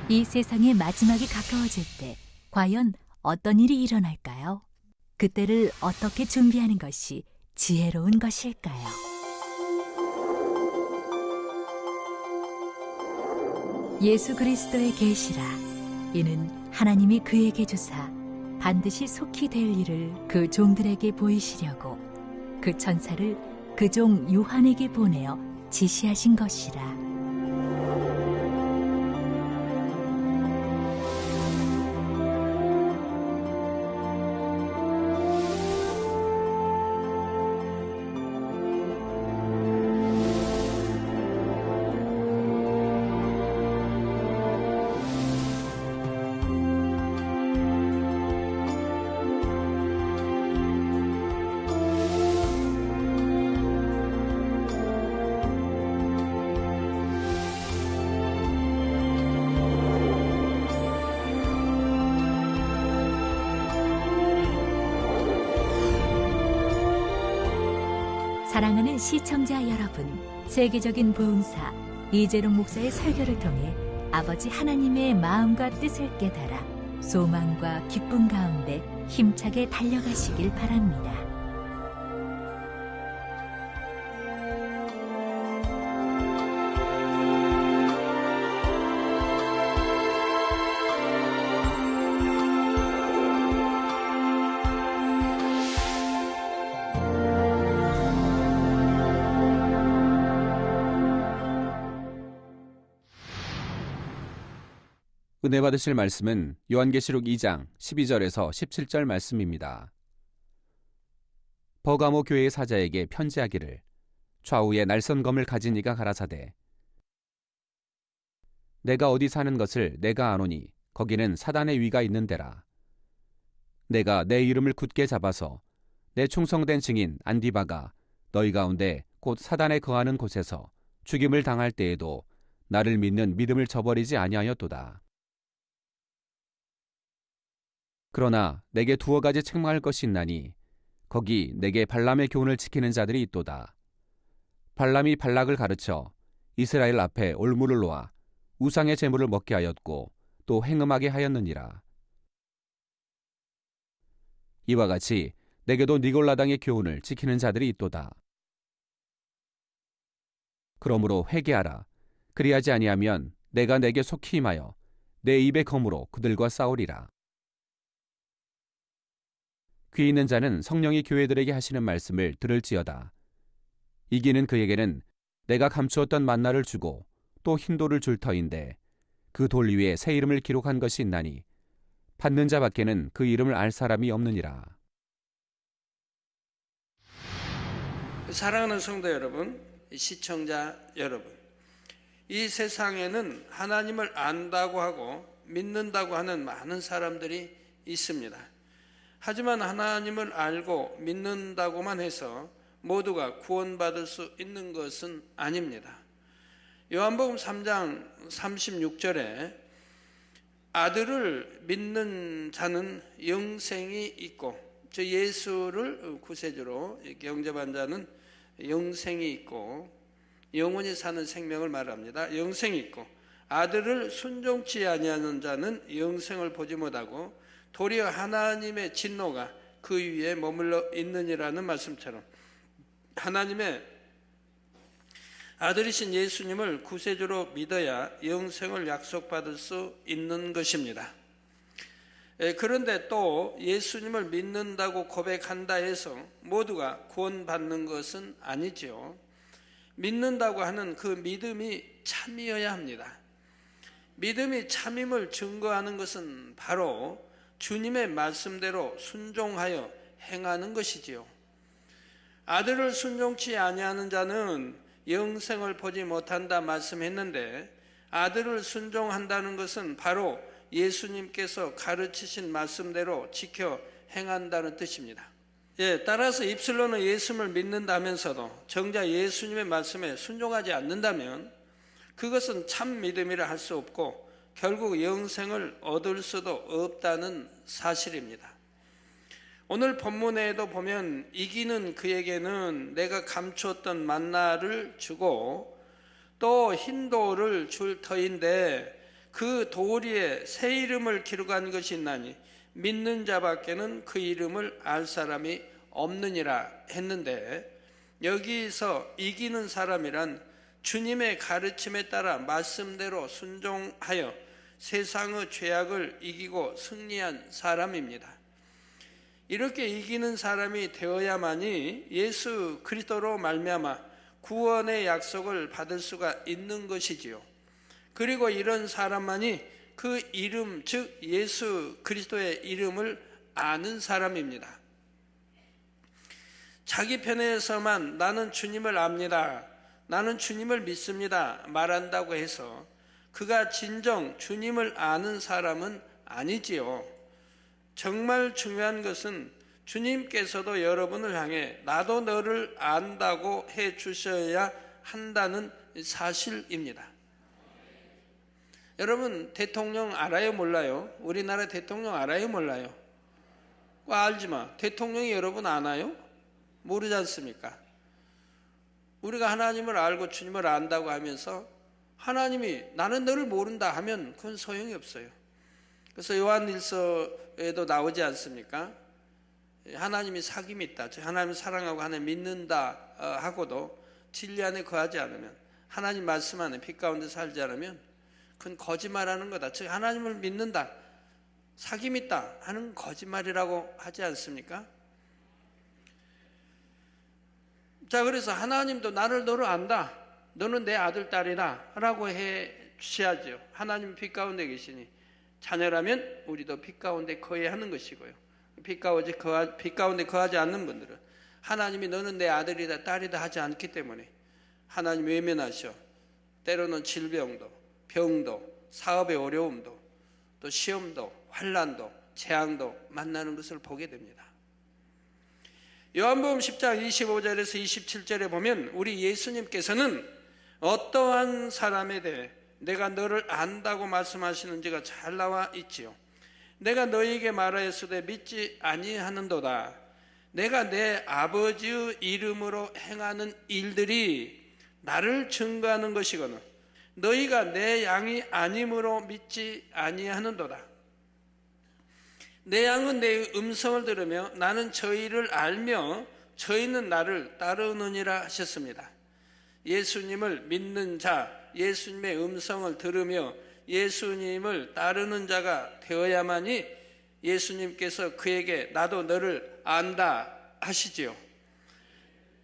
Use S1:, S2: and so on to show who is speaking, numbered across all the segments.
S1: 이 세상의 마지막이 가까워질 때 과연 어떤 일이 일어날까요? 그때를 어떻게 준비하는 것이 지혜로운 것일까요? 예수 그리스도의 계시라. 이는 하나님이 그에게 주사 반드시 속히 될 일을 그 종들에게 보이시려고 그 천사를 그 종 요한에게 보내어 지시하신 것이라. 사랑하는 시청자 여러분, 세계적인 보험사 이재룡 목사의 설교를 통해 아버지 하나님의 마음과 뜻을 깨달아 소망과 기쁨 가운데 힘차게 달려가시길 바랍니다.
S2: 은혜 받으실 말씀은 요한계시록 2장 12절에서 17절 말씀입니다. 버가모 교회의 사자에게 편지하기를 좌우에 날선 검을 가진 이가 가라사대 내가 어디 사는 것을 내가 아노니 거기는 사단의 위가 있는 데라. 내가 내 이름을 굳게 잡아서 내 충성된 증인 안디바가 너희 가운데 곧 사단에 거하는 곳에서 죽임을 당할 때에도 나를 믿는 믿음을 저버리지 아니하였도다. 그러나 내게 두어 가지 책망할 것이 있나니 거기 내게 발람의 교훈을 지키는 자들이 있도다. 발람이 발락을 가르쳐 이스라엘 앞에 올무를 놓아 우상의 제물을 먹게 하였고 또 행음하게 하였느니라. 이와 같이 내게도 니골라당의 교훈을 지키는 자들이 있도다. 그러므로 회개하라. 그리하지 아니하면 내가 내게 속히 임하여 내 입의 검으로 그들과 싸우리라. 귀 있는 자는 성령이 교회들에게 하시는 말씀을 들을지어다. 이기는 그에게는 내가 감추었던 만나를 주고 또 흰 돌을 줄 터인데 그 돌 위에 새 이름을 기록한 것이 있나니 받는 자 밖에는 그 이름을 알 사람이 없느니라.
S3: 사랑하는 성도 여러분, 시청자 여러분, 이 세상에는 하나님을 안다고 하고 믿는다고 하는 많은 사람들이 있습니다. 하지만 하나님을 알고 믿는다고만 해서 모두가 구원받을 수 있는 것은 아닙니다. 요한복음 3장 36절에 아들을 믿는 자는 영생이 있고 저 예수를 구세주로 영접한 자는 영생이 있고 영원히 사는 생명을 말합니다. 영생이 있고 아들을 순종치 아니하는 자는 영생을 보지 못하고 도리어 하나님의 진노가 그 위에 머물러 있느니라는 말씀처럼 하나님의 아들이신 예수님을 구세주로 믿어야 영생을 약속받을 수 있는 것입니다. 그런데 또 예수님을 믿는다고 고백한다 해서 모두가 구원받는 것은 아니죠. 믿는다고 하는 그 믿음이 참이어야 합니다. 믿음이 참임을 증거하는 것은 바로 주님의 말씀대로 순종하여 행하는 것이지요. 아들을 순종치 아니하는 자는 영생을 보지 못한다 말씀했는데 아들을 순종한다는 것은 바로 예수님께서 가르치신 말씀대로 지켜 행한다는 뜻입니다. 따라서 입술로는 예수님을 믿는다면서도 정작 예수님의 말씀에 순종하지 않는다면 그것은 참 믿음이라 할 수 없고 결국 영생을 얻을 수도 없다는 사실입니다. 오늘 본문에도 보면 이기는 그에게는 내가 감추었던 만나를 주고 또 흰 돌을 줄 터인데 그 도리에 새 이름을 기록한 것이 있나니 믿는 자밖에는 그 이름을 알 사람이 없느니라 했는데, 여기서 이기는 사람이란 주님의 가르침에 따라 말씀대로 순종하여 세상의 죄악을 이기고 승리한 사람입니다. 이렇게 이기는 사람이 되어야만이 예수 그리스도로 말미암아 구원의 약속을 받을 수가 있는 것이지요. 그리고 이런 사람만이 그 이름, 즉 예수 그리스도의 이름을 아는 사람입니다. 자기 편에서만 나는 주님을 압니다, 나는 주님을 믿습니다 말한다고 해서 그가 진정 주님을 아는 사람은 아니지요. 정말 중요한 것은 주님께서도 여러분을 향해 나도 너를 안다고 해 주셔야 한다는 사실입니다. 여러분, 대통령 알아요, 몰라요? 우리나라 대통령 알아요, 몰라요? 알지만 대통령이 여러분 아나요? 모르지 않습니까? 우리가 하나님을 알고 주님을 안다고 하면서 하나님이 나는 너를 모른다 하면 그건 소용이 없어요. 그래서 요한일서에도 나오지 않습니까? 하나님이 사귐이 있다, 하나님을 사랑하고 하나님 믿는다 하고도 진리 안에 거하지 않으면, 하나님 말씀 안에 빛 가운데 살지 않으면 그건 거짓말하는 거다. 즉 하나님을 믿는다, 사귐이 있다 하는 거짓말이라고 하지 않습니까? 자, 그래서 하나님도 나를 너를 안다, 너는 내 아들 딸이다 라고 해 주셔야죠. 하나님 빛 가운데 계시니 자녀라면 우리도 빛 가운데 거해야 하는 것이고요. 빛 가운데 거하지 않는 분들은 하나님이 너는 내 아들이다 딸이다 하지 않기 때문에 하나님 외면하셔 때로는 질병도, 병도, 사업의 어려움도, 또 시험도, 환난도, 재앙도 만나는 것을 보게 됩니다. 요한복음 10장 25절에서 27절에 보면 우리 예수님께서는 어떠한 사람에 대해 내가 너를 안다고 말씀하시는지가 잘 나와 있지요. 내가 너희에게 말하였으되 믿지 아니하는도다. 내가 내 아버지의 이름으로 행하는 일들이 나를 증거하는 것이거늘 너희가 내 양이 아님으로 믿지 아니하는도다. 내 양은 내 음성을 들으며 나는 저희를 알며 저희는 나를 따르느니라 하셨습니다. 예수님을 믿는 자, 예수님의 음성을 들으며 예수님을 따르는 자가 되어야만이 예수님께서 그에게 나도 너를 안다 하시지요.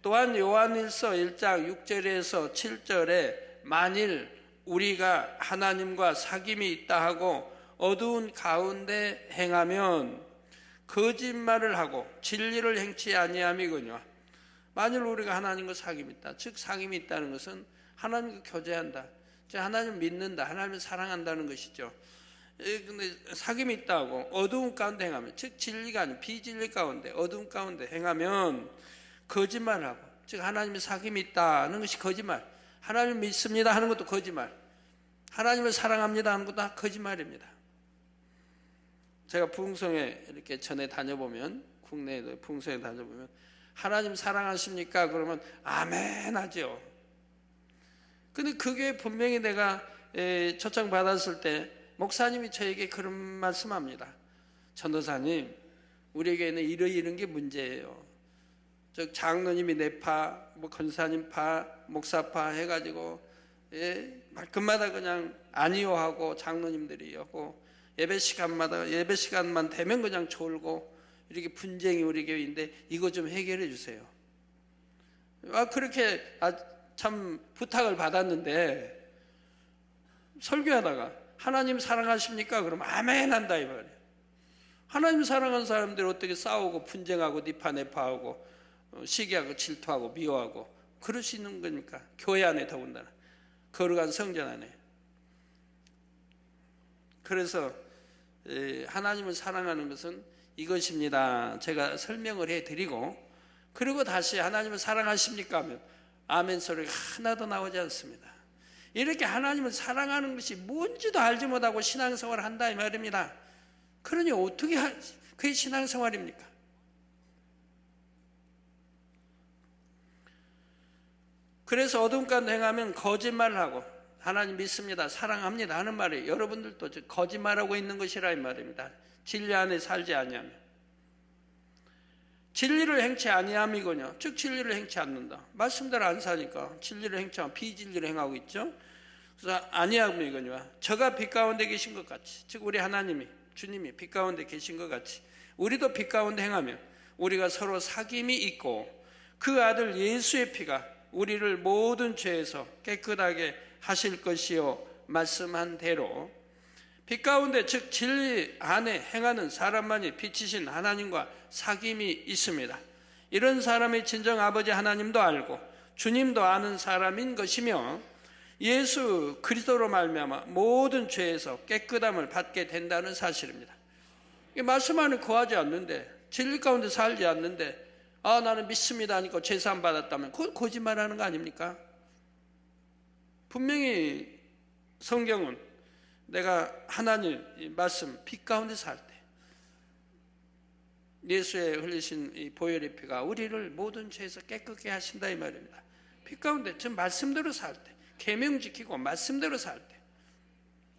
S3: 또한 요한일서 1장 6절에서 7절에 만일 우리가 하나님과 사귐이 있다 하고 어두운 가운데 행하면 거짓말을 하고 진리를 행치 아니함이거니와. 만일 우리가 하나님과 사귐이 있다, 즉 사귐이 있다는 것은 하나님과 교제한다, 즉 하나님을 믿는다, 하나님을 사랑한다는 것이죠. 근데 사귐이 있다고 어두운 가운데 행하면, 즉 진리가 아닌 비진리 가운데 어두운 가운데 행하면 거짓말하고, 즉 하나님의 사귐이 있다는 것이 거짓말, 하나님을 믿습니다 하는 것도 거짓말, 하나님을 사랑합니다 하는 것도 다 거짓말입니다. 제가 부흥성에 이렇게 전에 다녀보면, 국내에도 부흥성에 다녀보면 하나님 사랑하십니까? 그러면 아멘 하죠. 근데 그게 분명히 내가 초청 받았을 때 목사님이 저에게 그런 말씀합니다. 전도사님, 우리에게는 이런 게 문제예요. 즉 장로님이 내 파, 뭐 권사님 파, 목사파 해가지고 말끝마다 그냥 아니요 하고 장로님들이 하고 예배 시간만 되면 그냥 졸고 이렇게 분쟁이 우리 교회인데 이거 좀 해결해 주세요. 그렇게 참 부탁을 받았는데 설교하다가 하나님 사랑하십니까? 그러면 아멘 한다 이 말이에요. 하나님 사랑하는 사람들이 어떻게 싸우고 분쟁하고 니파내파하고 시기하고 질투하고 미워하고 그럴 수 있는 겁니까? 교회 안에 더군다나 거룩한 성전 안에. 그래서 하나님을 사랑하는 것은 이것입니다. 제가 설명을 해드리고, 그리고 다시 하나님을 사랑하십니까 하면 아멘 소리가 하나도 나오지 않습니다. 이렇게 하나님을 사랑하는 것이 뭔지도 알지 못하고 신앙생활을 한다 이 말입니다. 그러니 어떻게 그게 신앙생활입니까? 그래서 어둠 가운데 행하면 거짓말을 하고 하나님 믿습니다, 사랑합니다 하는 말이 여러분들도 거짓말하고 있는 것이라 이 말입니다. 진리 안에 살지 아니하면. 진리를 행치 아니함이거냐, 즉 진리를 행치 않는다. 말씀대로 안 사니까 진리를 행치 않고 비진리를 행하고 있죠. 그래서 아니함이거냐, 저가 빛 가운데 계신 것 같이, 즉 우리 하나님이, 주님이 빛 가운데 계신 것 같이 우리도 빛 가운데 행하면 우리가 서로 사귐이 있고 그 아들 예수의 피가 우리를 모든 죄에서 깨끗하게 하실 것이요 말씀한 대로 빛 가운데, 즉 진리 안에 행하는 사람만이 빛이신 하나님과 사귐이 있습니다. 이런 사람이 진정 아버지 하나님도 알고 주님도 아는 사람인 것이며 예수 그리스도로 말미암아 모든 죄에서 깨끗함을 받게 된다는 사실입니다. 말씀 안에 거하지 않는데, 진리 가운데 살지 않는데 나는 믿습니다 하니까 죄사함 받았다면 그건 거짓말하는 거 아닙니까? 분명히 성경은 내가 하나님 말씀 빛 가운데 살 때 예수의 흘리신 이 보혈의 피가 우리를 모든 죄에서 깨끗게 하신다 이 말입니다. 빛 가운데, 즉 말씀대로 살 때, 계명 지키고 말씀대로 살 때.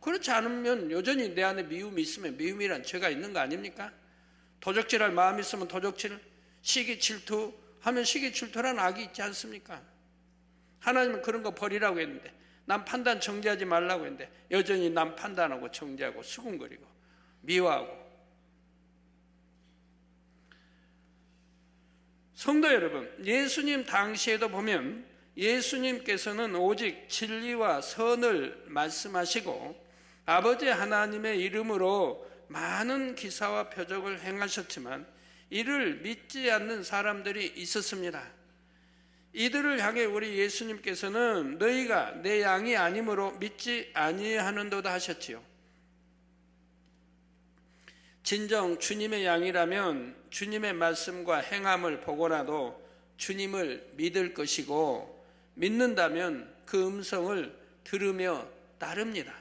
S3: 그렇지 않으면 여전히 내 안에 미움이 있으면 미움이란 죄가 있는 거 아닙니까? 도적질할 마음이 있으면 도적질, 시기 질투 하면 시기 질투라는 악이 있지 않습니까? 하나님은 그런 거 버리라고 했는데, 남 판단 정죄하지 말라고 했는데 여전히 남 판단하고 정죄하고 수군거리고 미워하고. 성도 여러분, 예수님 당시에도 보면 예수님께서는 오직 진리와 선을 말씀하시고 아버지 하나님의 이름으로 많은 기사와 표적을 행하셨지만 이를 믿지 않는 사람들이 있었습니다. 이들을 향해 우리 예수님께서는 너희가 내 양이 아니므로 믿지 아니하는도다 하셨지요. 진정 주님의 양이라면 주님의 말씀과 행함을 보고라도 주님을 믿을 것이고, 믿는다면 그 음성을 들으며 따릅니다.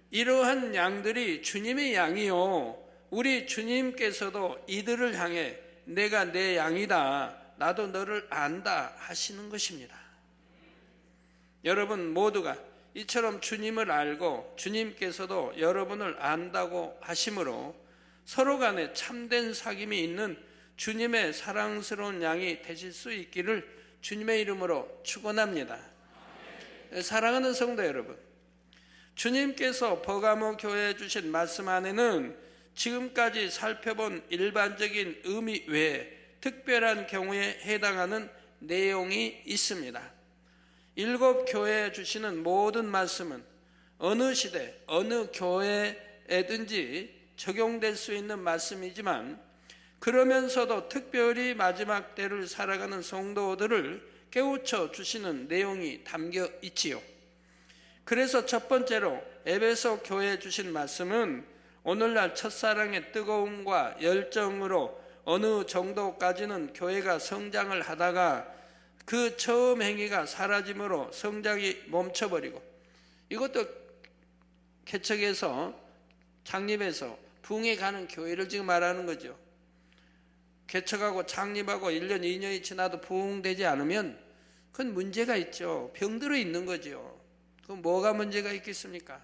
S3: 이러한 양들이 주님의 양이요, 우리 주님께서도 이들을 향해 내가 내 양이다, 나도 너를 안다 하시는 것입니다. 여러분 모두가 이처럼 주님을 알고 주님께서도 여러분을 안다고 하심으로 서로 간에 참된 사귐이 있는 주님의 사랑스러운 양이 되실 수 있기를 주님의 이름으로 축원합니다. 사랑하는 성도 여러분, 주님께서 버가모 교회에 주신 말씀 안에는 지금까지 살펴본 일반적인 의미 외에 특별한 경우에 해당하는 내용이 있습니다. 7 교회에 주시는 모든 말씀은 어느 시대, 어느 교회에든지 적용될 수 있는 말씀이지만, 그러면서도 특별히 마지막 때를 살아가는 성도들을 깨우쳐 주시는 내용이 담겨 있지요. 그래서 첫 번째로 에베소 교회에 주신 말씀은 오늘날 첫사랑의 뜨거움과 열정으로 어느 정도까지는 교회가 성장을 하다가 그 처음 행위가 사라짐으로 성장이 멈춰버리고, 이것도 개척해서 창립해서 부흥해 가는 교회를 지금 말하는 거죠. 개척하고 창립하고 1년 2년이 지나도 부흥되지 않으면 그건 문제가 있죠. 병들어 있는 거죠. 그럼 뭐가 문제가 있겠습니까?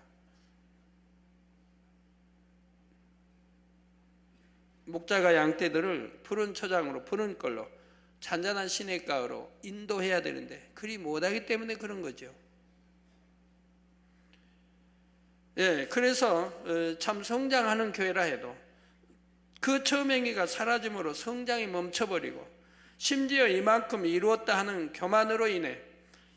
S3: 목자가 양떼들을 푸른 초장으로, 푸른 걸로, 잔잔한 시냇가로 인도해야 되는데 그리 못하기 때문에 그런 거죠. 그래서 참 성장하는 교회라 해도 그 처음 행위가 사라짐으로 성장이 멈춰버리고, 심지어 이만큼 이루었다 하는 교만으로 인해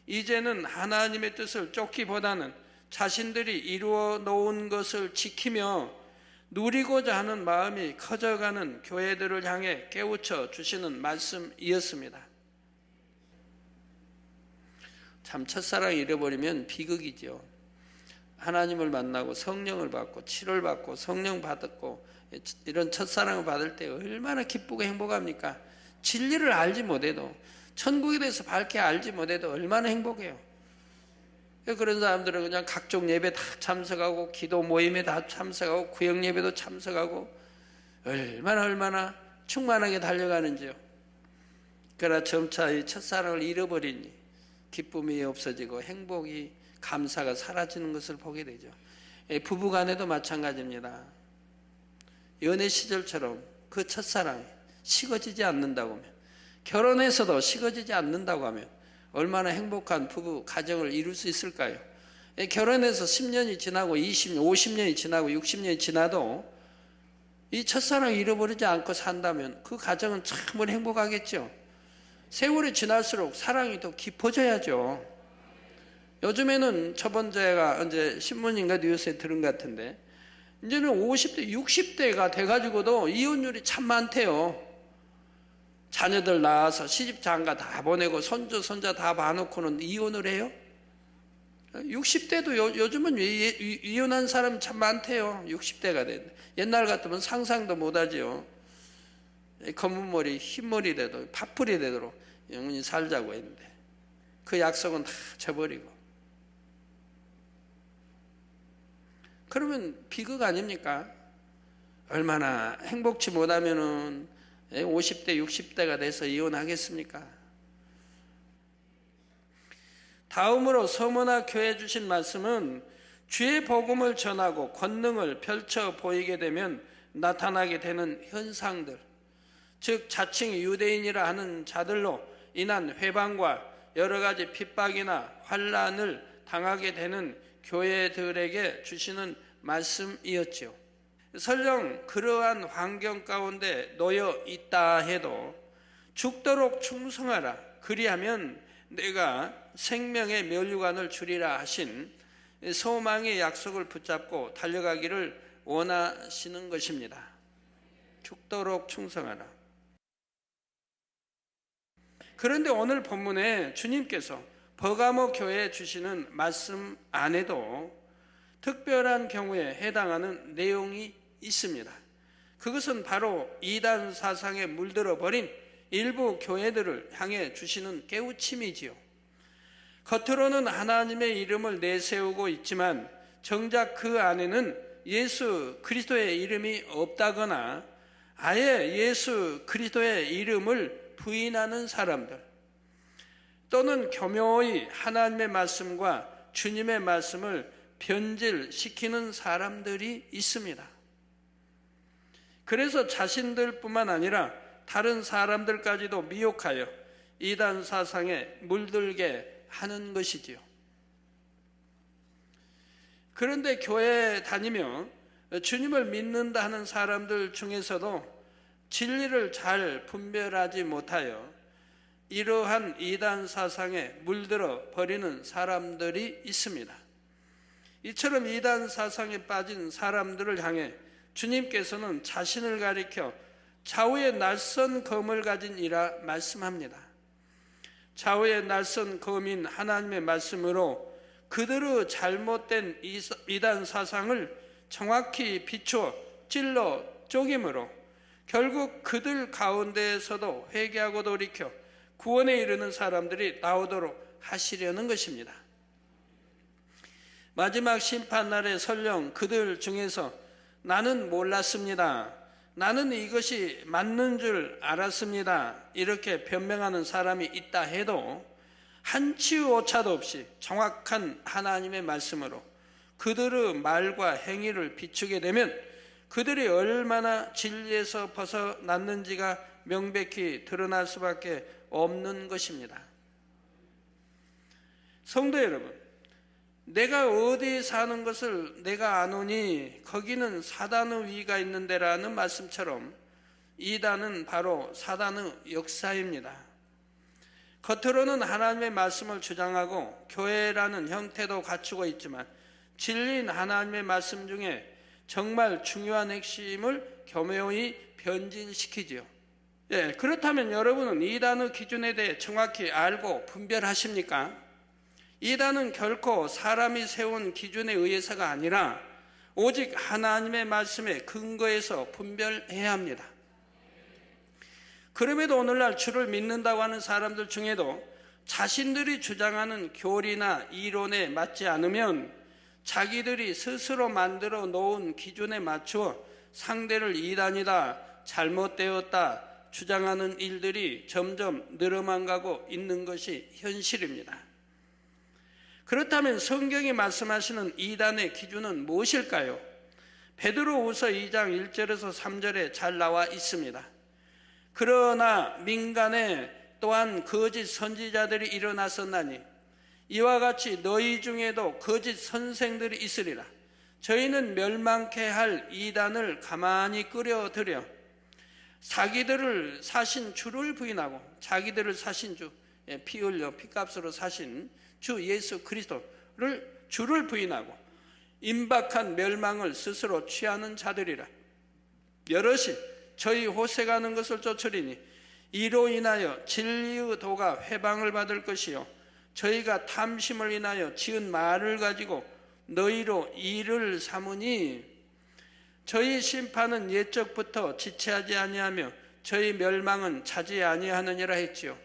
S3: 이제는 하나님의 뜻을 쫓기보다는 자신들이 이루어 놓은 것을 지키며 누리고자 하는 마음이 커져가는 교회들을 향해 깨우쳐 주시는 말씀이었습니다. 참 첫사랑 잃어버리면 비극이죠. 하나님을 만나고 성령을 받고 치료를 받고 성령 받았고 이런 첫사랑을 받을 때 얼마나 기쁘고 행복합니까? 진리를 알지 못해도, 천국에 대해서 밝게 알지 못해도 얼마나 행복해요. 그런 사람들은 그냥 각종 예배 다 참석하고 기도 모임에 다 참석하고 구역 예배도 참석하고 얼마나 충만하게 달려가는지요. 그러나 점차 이 첫사랑을 잃어버리니 기쁨이 없어지고 행복이 감사가 사라지는 것을 보게 되죠. 부부간에도 마찬가지입니다. 연애 시절처럼 그 첫사랑이 식어지지 않는다고 하면, 결혼해서도 식어지지 않는다고 하면 얼마나 행복한 부부 가정을 이룰 수 있을까요? 결혼해서 10년이 지나고 20년, 50년이 지나고 60년이 지나도 이 첫사랑을 잃어버리지 않고 산다면 그 가정은 참 행복하겠죠. 세월이 지날수록 사랑이 더 깊어져야죠. 요즘에는 저번 제가 이제 신문인가 뉴스에 들은 것 같은데, 이제는 50대, 60대가 돼가지고도 이혼율이 참 많대요. 자녀들 낳아서 시집 장가 다 보내고 손주, 손자 다 봐놓고는 이혼을 해요? 60대도 요즘은 이혼한 사람이 참 많대요. 60대가 됐는데. 옛날 같으면 상상도 못하지요. 검은 머리, 흰 머리 돼도 파풀이 되도록 영원히 살자고 했는데 그 약속은 다 쳐버리고. 그러면 비극 아닙니까? 얼마나 행복치 못하면은 50대, 60대가 돼서 이혼하겠습니까? 다음으로 서머나 교회에 주신 말씀은 주의 복음을 전하고 권능을 펼쳐 보이게 되면 나타나게 되는 현상들, 즉 자칭 유대인이라 하는 자들로 인한 회방과 여러 가지 핍박이나 환란을 당하게 되는 교회들에게 주시는 말씀이었지요. 설령 그러한 환경 가운데 놓여 있다 해도 죽도록 충성하라, 그리하면 내가 생명의 면류관을 주리라 하신 소망의 약속을 붙잡고 달려가기를 원하시는 것입니다. 죽도록 충성하라. 그런데 오늘 본문에 주님께서 버가모 교회에 주시는 말씀 안에도 특별한 경우에 해당하는 내용이 있습니다. 그것은 바로 이단 사상에 물들어 버린 일부 교회들을 향해 주시는 깨우침이지요. 겉으로는 하나님의 이름을 내세우고 있지만 정작 그 안에는 예수 그리스도의 이름이 없다거나 아예 예수 그리스도의 이름을 부인하는 사람들, 또는 교묘히 하나님의 말씀과 주님의 말씀을 변질시키는 사람들이 있습니다. 그래서 자신들뿐만 아니라 다른 사람들까지도 미혹하여 이단 사상에 물들게 하는 것이지요. 그런데 교회에 다니며 주님을 믿는다 하는 사람들 중에서도 진리를 잘 분별하지 못하여 이러한 이단 사상에 물들어 버리는 사람들이 있습니다. 이처럼 이단 사상에 빠진 사람들을 향해 주님께서는 자신을 가리켜 좌우의 낯선 검을 가진 이라 말씀합니다. 좌우의 낯선 검인 하나님의 말씀으로 그들의 잘못된 이단 사상을 정확히 비추어 찔러 쪼김으로 결국 그들 가운데에서도 회개하고 돌이켜 구원에 이르는 사람들이 나오도록 하시려는 것입니다. 마지막 심판날에 설령 그들 중에서 나는 몰랐습니다, 나는 이것이 맞는 줄 알았습니다, 이렇게 변명하는 사람이 있다 해도 한치 오차도 없이 정확한 하나님의 말씀으로 그들의 말과 행위를 비추게 되면 그들이 얼마나 진리에서 벗어났는지가 명백히 드러날 수밖에 없는 것입니다. 성도 여러분, 내가 어디에 사는 것을 내가 아노니 거기는 사단의 위가 있는데라는 말씀처럼 이단은 바로 사단의 역사입니다. 겉으로는 하나님의 말씀을 주장하고 교회라는 형태도 갖추고 있지만 진리인 하나님의 말씀 중에 정말 중요한 핵심을 교묘히 변질시키지요. 그렇다면 여러분은 이단의 기준에 대해 정확히 알고 분별하십니까? 이단은 결코 사람이 세운 기준에 의해서가 아니라 오직 하나님의 말씀에 근거해서 분별해야 합니다. 그럼에도 오늘날 주를 믿는다고 하는 사람들 중에도 자신들이 주장하는 교리나 이론에 맞지 않으면 자기들이 스스로 만들어 놓은 기준에 맞추어 상대를 이단이다, 잘못되었다 주장하는 일들이 점점 늘어만 가고 있는 것이 현실입니다. 그렇다면 성경이 말씀하시는 이단의 기준은 무엇일까요? 베드로후서 2장 1절에서 3절에 잘 나와 있습니다. 그러나 민간에 또한 거짓 선지자들이 일어났었나니 이와 같이 너희 중에도 거짓 선생들이 있으리라. 저희는 멸망케 할 이단을 가만히 끌어들여 자기들을 사신 주를 부인하고, 자기들을 사신 주, 피 흘려 피값으로 사신 주 예수 그리스도를 주를 부인하고 임박한 멸망을 스스로 취하는 자들이라. 여럿이 저희 호색하는 것을 쫓으리니 이로 인하여 진리의 도가 회방을 받을 것이요 저희가 탐심을 인하여 지은 말을 가지고 너희로 일을 삼으니 저희 심판은 옛적부터 지체하지 아니하며 저희 멸망은 차지 아니하느니라 했지요.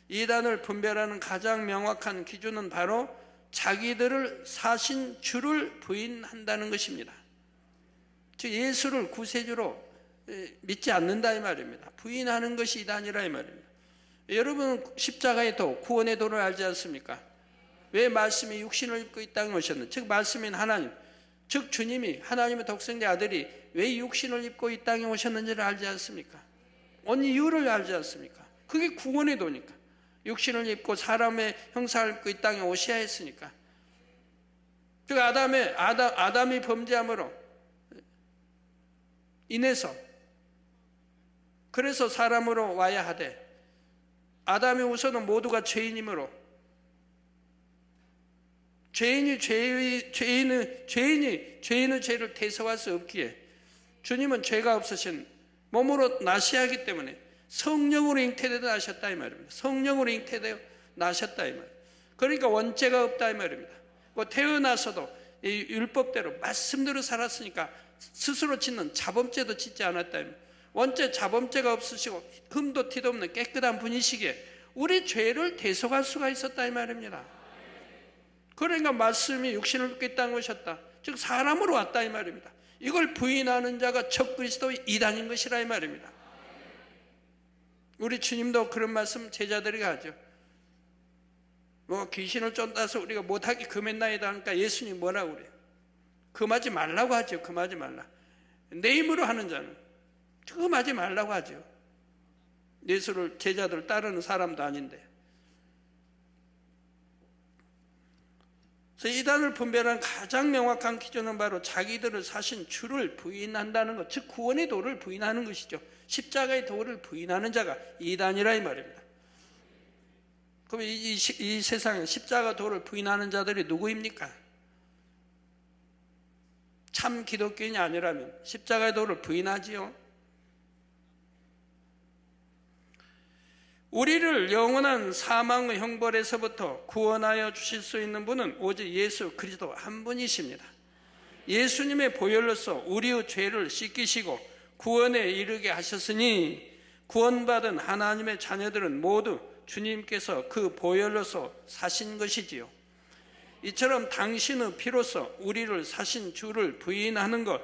S3: 이단을 분별하는 가장 명확한 기준은 바로 자기들을 사신 주를 부인한다는 것입니다. 즉 예수를 구세주로 믿지 않는다 이 말입니다. 부인하는 것이 이단이라 이 말입니다. 여러분 십자가의 도, 구원의 도를 알지 않습니까? 왜 말씀이 육신을 입고 이 땅에 오셨는지, 즉 말씀인 하나님, 즉 주님이 하나님의 독생자 아들이 왜 육신을 입고 이 땅에 오셨는지를 알지 않습니까? 온 이유를 알지 않습니까? 그게 구원의 도니까. 육신을 입고 사람의 형상을 입고 이 땅에 오셔야 했으니까. 즉 아담이 범죄함으로 인해서 그래서 사람으로 와야 하되, 아담이 우선은 모두가 죄인이므로 죄인의 죄를 대속할 수 없기에 주님은 죄가 없으신 몸으로 나셔야 하기 때문에 성령으로 잉태되어 나셨다 이 말입니다. 성령으로 잉태되어 나셨다 이 말입니다. 그러니까 원죄가 없다 이 말입니다. 태어나서도 이 율법대로 말씀대로 살았으니까 스스로 짓는 자범죄도 짓지 않았다 이 말입니다. 원죄 자범죄가 없으시고 흠도 티도 없는 깨끗한 분이시기에 우리 죄를 대속할 수가 있었다 이 말입니다. 그러니까 말씀이 육신을 입고 이 땅에 오셨다, 즉 사람으로 왔다 이 말입니다. 이걸 부인하는 자가 적그리스도의 이단인 것이라 이 말입니다. 우리 주님도 그런 말씀 제자들에게 하죠. 귀신을 쫓아서 우리가 못하게 금했나이다 하니까 예수님 뭐라고 그래요? 금하지 말라고 하죠. 금하지 말라. 내 힘으로 하는 자는 금하지 말라고 하죠. 예수를 제자들 따르는 사람도 아닌데. 그래서 이단을 분별하는 가장 명확한 기준은 바로 자기들을 사신 주를 부인한다는 것, 즉 구원의 도를 부인하는 것이죠. 십자가의 도를 부인하는 자가 이단이라 이 말입니다. 그럼 이 세상에 십자가 도를 부인하는 자들이 누구입니까? 참 기독교인이 아니라면 십자가의 도를 부인하지요. 우리를 영원한 사망의 형벌에서부터 구원하여 주실 수 있는 분은 오직 예수 그리스도 한 분이십니다. 예수님의 보혈로서 우리의 죄를 씻기시고 구원에 이르게 하셨으니 구원받은 하나님의 자녀들은 모두 주님께서 그 보혈로서 사신 것이지요. 이처럼 당신의 피로서 우리를 사신 주를 부인하는 것,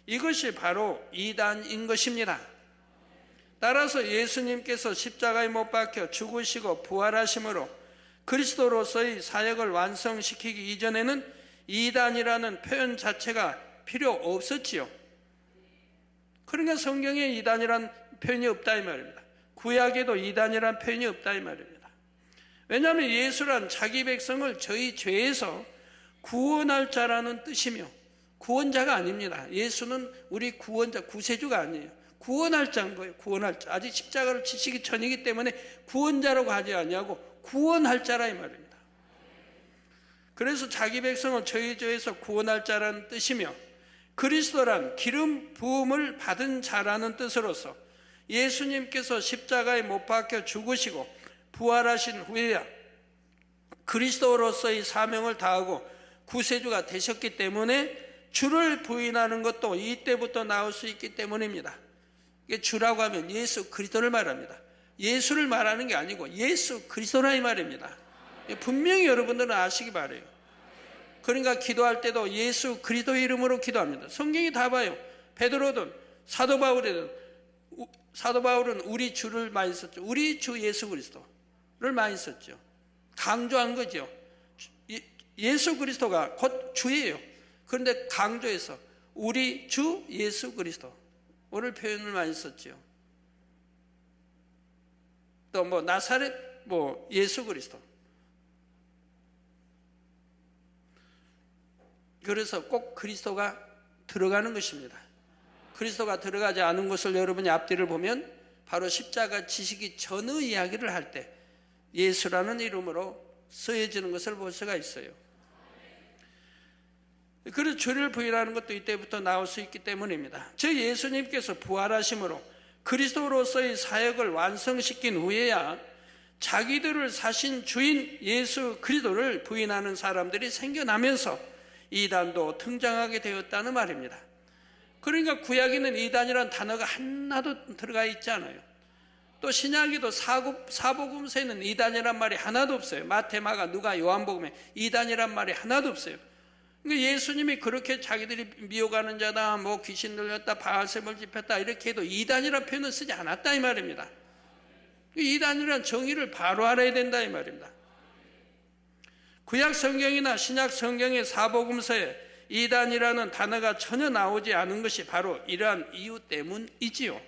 S3: 이것이 바로 이단인 것입니다. 따라서 예수님께서 십자가에 못 박혀 죽으시고 부활하심으로 그리스도로서의 사역을 완성시키기 이전에는 이단이라는 표현 자체가 필요 없었지요. 그러니까 성경에 이단이라는 표현이 없다 이 말입니다. 구약에도 이단이라는 표현이 없다 이 말입니다. 왜냐하면 예수란 자기 백성을 저희 죄에서 구원할 자라는 뜻이며 구원자가 아닙니다. 예수는 우리 구원자, 구세주가 아니에요. 구원할 자인 거예요. 구원할 자. 아직 십자가를 지시기 전이기 때문에 구원자라고 하지 아니하고 구원할 자라 이 말입니다. 그래서 자기 백성을 저희 죄에서 구원할 자라는 뜻이며, 그리스도란 기름 부음을 받은 자라는 뜻으로서 예수님께서 십자가에 못 박혀 죽으시고 부활하신 후에야 그리스도로서의 사명을 다하고 구세주가 되셨기 때문에 주를 부인하는 것도 이때부터 나올 수 있기 때문입니다. 이게 주라고 하면 예수 그리스도를 말합니다. 예수를 말하는 게 아니고 예수 그리스도라 이 말입니다. 분명히 여러분들은 아시기 바라요. 그러니까 기도할 때도 예수 그리스도의 이름으로 기도합니다. 성경이 다 봐요. 베드로든 사도 바울이든, 사도 바울은 우리 주를 많이 썼죠. 우리 주 예수 그리스도를 많이 썼죠. 강조한 거죠. 예수 그리스도가 곧 주예요. 그런데 강조해서 우리 주 예수 그리스도, 오늘 표현을 많이 썼죠. 또 뭐 나사렛 뭐 예수 그리스도. 그래서 꼭 그리스도가 들어가는 것입니다. 그리스도가 들어가지 않은 것을 여러분이 앞뒤를 보면 바로 십자가 지시기 전의 이야기를 할 때 예수라는 이름으로 쓰여지는 것을 볼 수가 있어요. 그래서 주를 부인하는 것도 이때부터 나올 수 있기 때문입니다. 저 예수님께서 부활하심으로 그리스도로서의 사역을 완성시킨 후에야 자기들을 사신 주인 예수 그리스도를 부인하는 사람들이 생겨나면서 이단도 등장하게 되었다는 말입니다. 그러니까 구약에는 이단이라는 단어가 하나도 들어가 있지 않아요. 또 신약에도 사복음서에는 이단이란 말이 하나도 없어요. 마태, 마가, 누가, 요한복음에 이단이란 말이 하나도 없어요. 그러니까 예수님이 그렇게 자기들이 미혹하는 자다, 뭐 귀신 들렸다, 바알셈을 집혔다 이렇게 해도 이단이라는 표현을 쓰지 않았다 이 말입니다. 이단이라는 정의를 바로 알아야 된다 이 말입니다. 구약 성경이나 신약 성경의 사복음서에 이단이라는 단어가 전혀 나오지 않은 것이 바로 이러한 이유 때문이지요.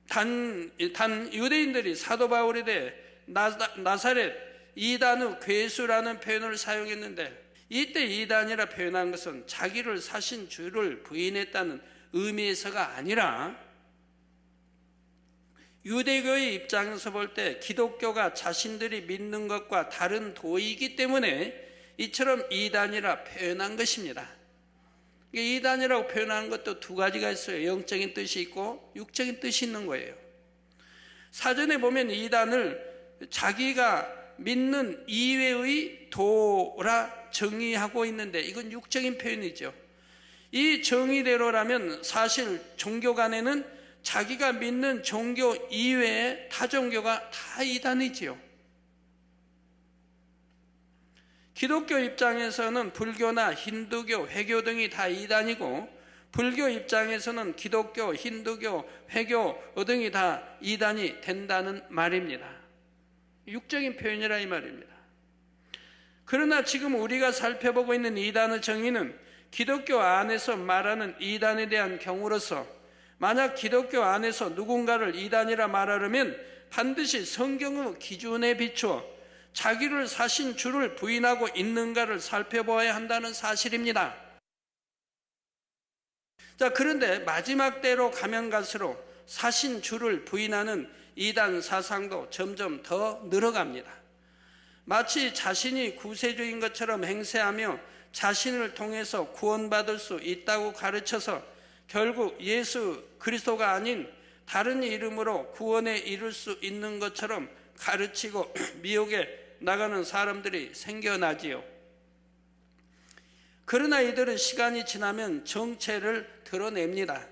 S3: 단 유대인들이 사도 바울에 대해 나사렛 이단의 괴수라는 표현을 사용했는데, 이때 이단이라 표현한 것은 자기를 사신 주를 부인했다는 의미에서가 아니라 유대교의 입장에서 볼 때 기독교가 자신들이 믿는 것과 다른 도이기 때문에 이처럼 이단이라 표현한 것입니다. 이단이라고 표현하는 것도 두 가지가 있어요. 영적인 뜻이 있고 육적인 뜻이 있는 거예요. 사전에 보면 이단을 자기가 믿는 이외의 도라 정의하고 있는데 이건 육적인 표현이죠. 이 정의대로라면 사실 종교 간에는 자기가 믿는 종교 이외의 타 종교가 다 이단이지요. 기독교 입장에서는 불교나 힌두교, 회교 등이 다 이단이고, 불교 입장에서는 기독교, 힌두교, 회교 등이 다 이단이 된다는 말입니다. 육적인 표현이라 이 말입니다. 그러나 지금 우리가 살펴보고 있는 이단의 정의는 기독교 안에서 말하는 이단에 대한 경우로서, 만약 기독교 안에서 누군가를 이단이라 말하려면 반드시 성경의 기준에 비추어 자기를 사신 주를 부인하고 있는가를 살펴보아야 한다는 사실입니다. 자, 그런데 마지막 때로 가면 갈수록 사신 주를 부인하는 이단 사상도 점점 더 늘어갑니다. 마치 자신이 구세주인 것처럼 행세하며 자신을 통해서 구원받을 수 있다고 가르쳐서 결국 예수 그리스도가 아닌 다른 이름으로 구원에 이를 수 있는 것처럼 가르치고 미혹에 나가는 사람들이 생겨나지요. 그러나 이들은 시간이 지나면 정체를 드러냅니다.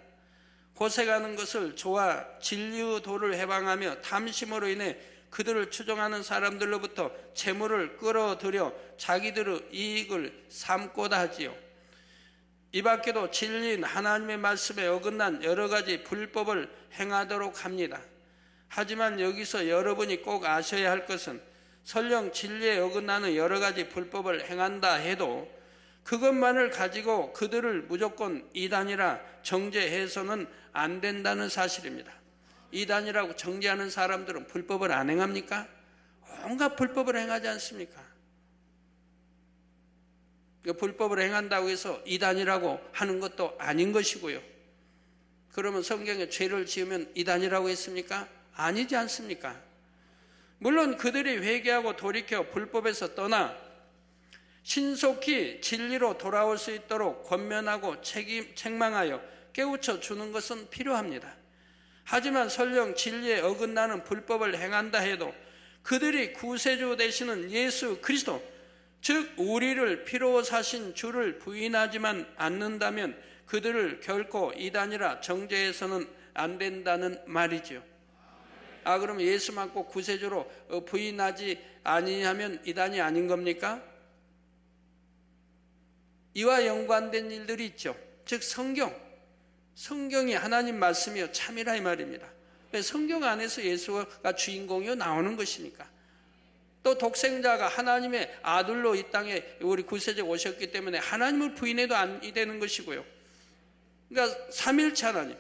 S3: 고생하는 것을 좋아 진리의 도를 해방하며 탐심으로 인해 그들을 추종하는 사람들로부터 재물을 끌어들여 자기들의 이익을 삼고자 하지요. 이 밖에도 진리인 하나님의 말씀에 어긋난 여러 가지 불법을 행하도록 합니다. 하지만 여기서 여러분이 꼭 아셔야 할 것은 설령 진리에 어긋나는 여러 가지 불법을 행한다 해도 그것만을 가지고 그들을 무조건 이단이라 정죄해서는 안 된다는 사실입니다. 이단이라고 정죄하는 사람들은 불법을 안 행합니까? 온갖 불법을 행하지 않습니까? 불법을 행한다고 해서 이단이라고 하는 것도 아닌 것이고요. 그러면 성경에 죄를 지으면 이단이라고 했습니까? 아니지 않습니까? 물론 그들이 회개하고 돌이켜 불법에서 떠나 신속히 진리로 돌아올 수 있도록 권면하고 책망하여 깨우쳐 주는 것은 필요합니다. 하지만 설령 진리에 어긋나는 불법을 행한다 해도 그들이 구세주 되시는 예수 그리스도, 즉 우리를 피로 사신 주를 부인하지만 않는다면 그들을 결코 이단이라 정죄해서는 안 된다는 말이죠. 그럼 예수만 꼭 구세주로 부인하지 아니하면 이단이 아닌 겁니까? 이와 연관된 일들이 있죠. 즉 성경이 하나님 말씀이요 참이라 이 말입니다. 성경 안에서 예수가 주인공이요 나오는 것이니까. 또 독생자가 하나님의 아들로 이 땅에 우리 구세주가 오셨기 때문에 하나님을 부인해도 안 되는 것이고요. 그러니까 삼일체 하나님,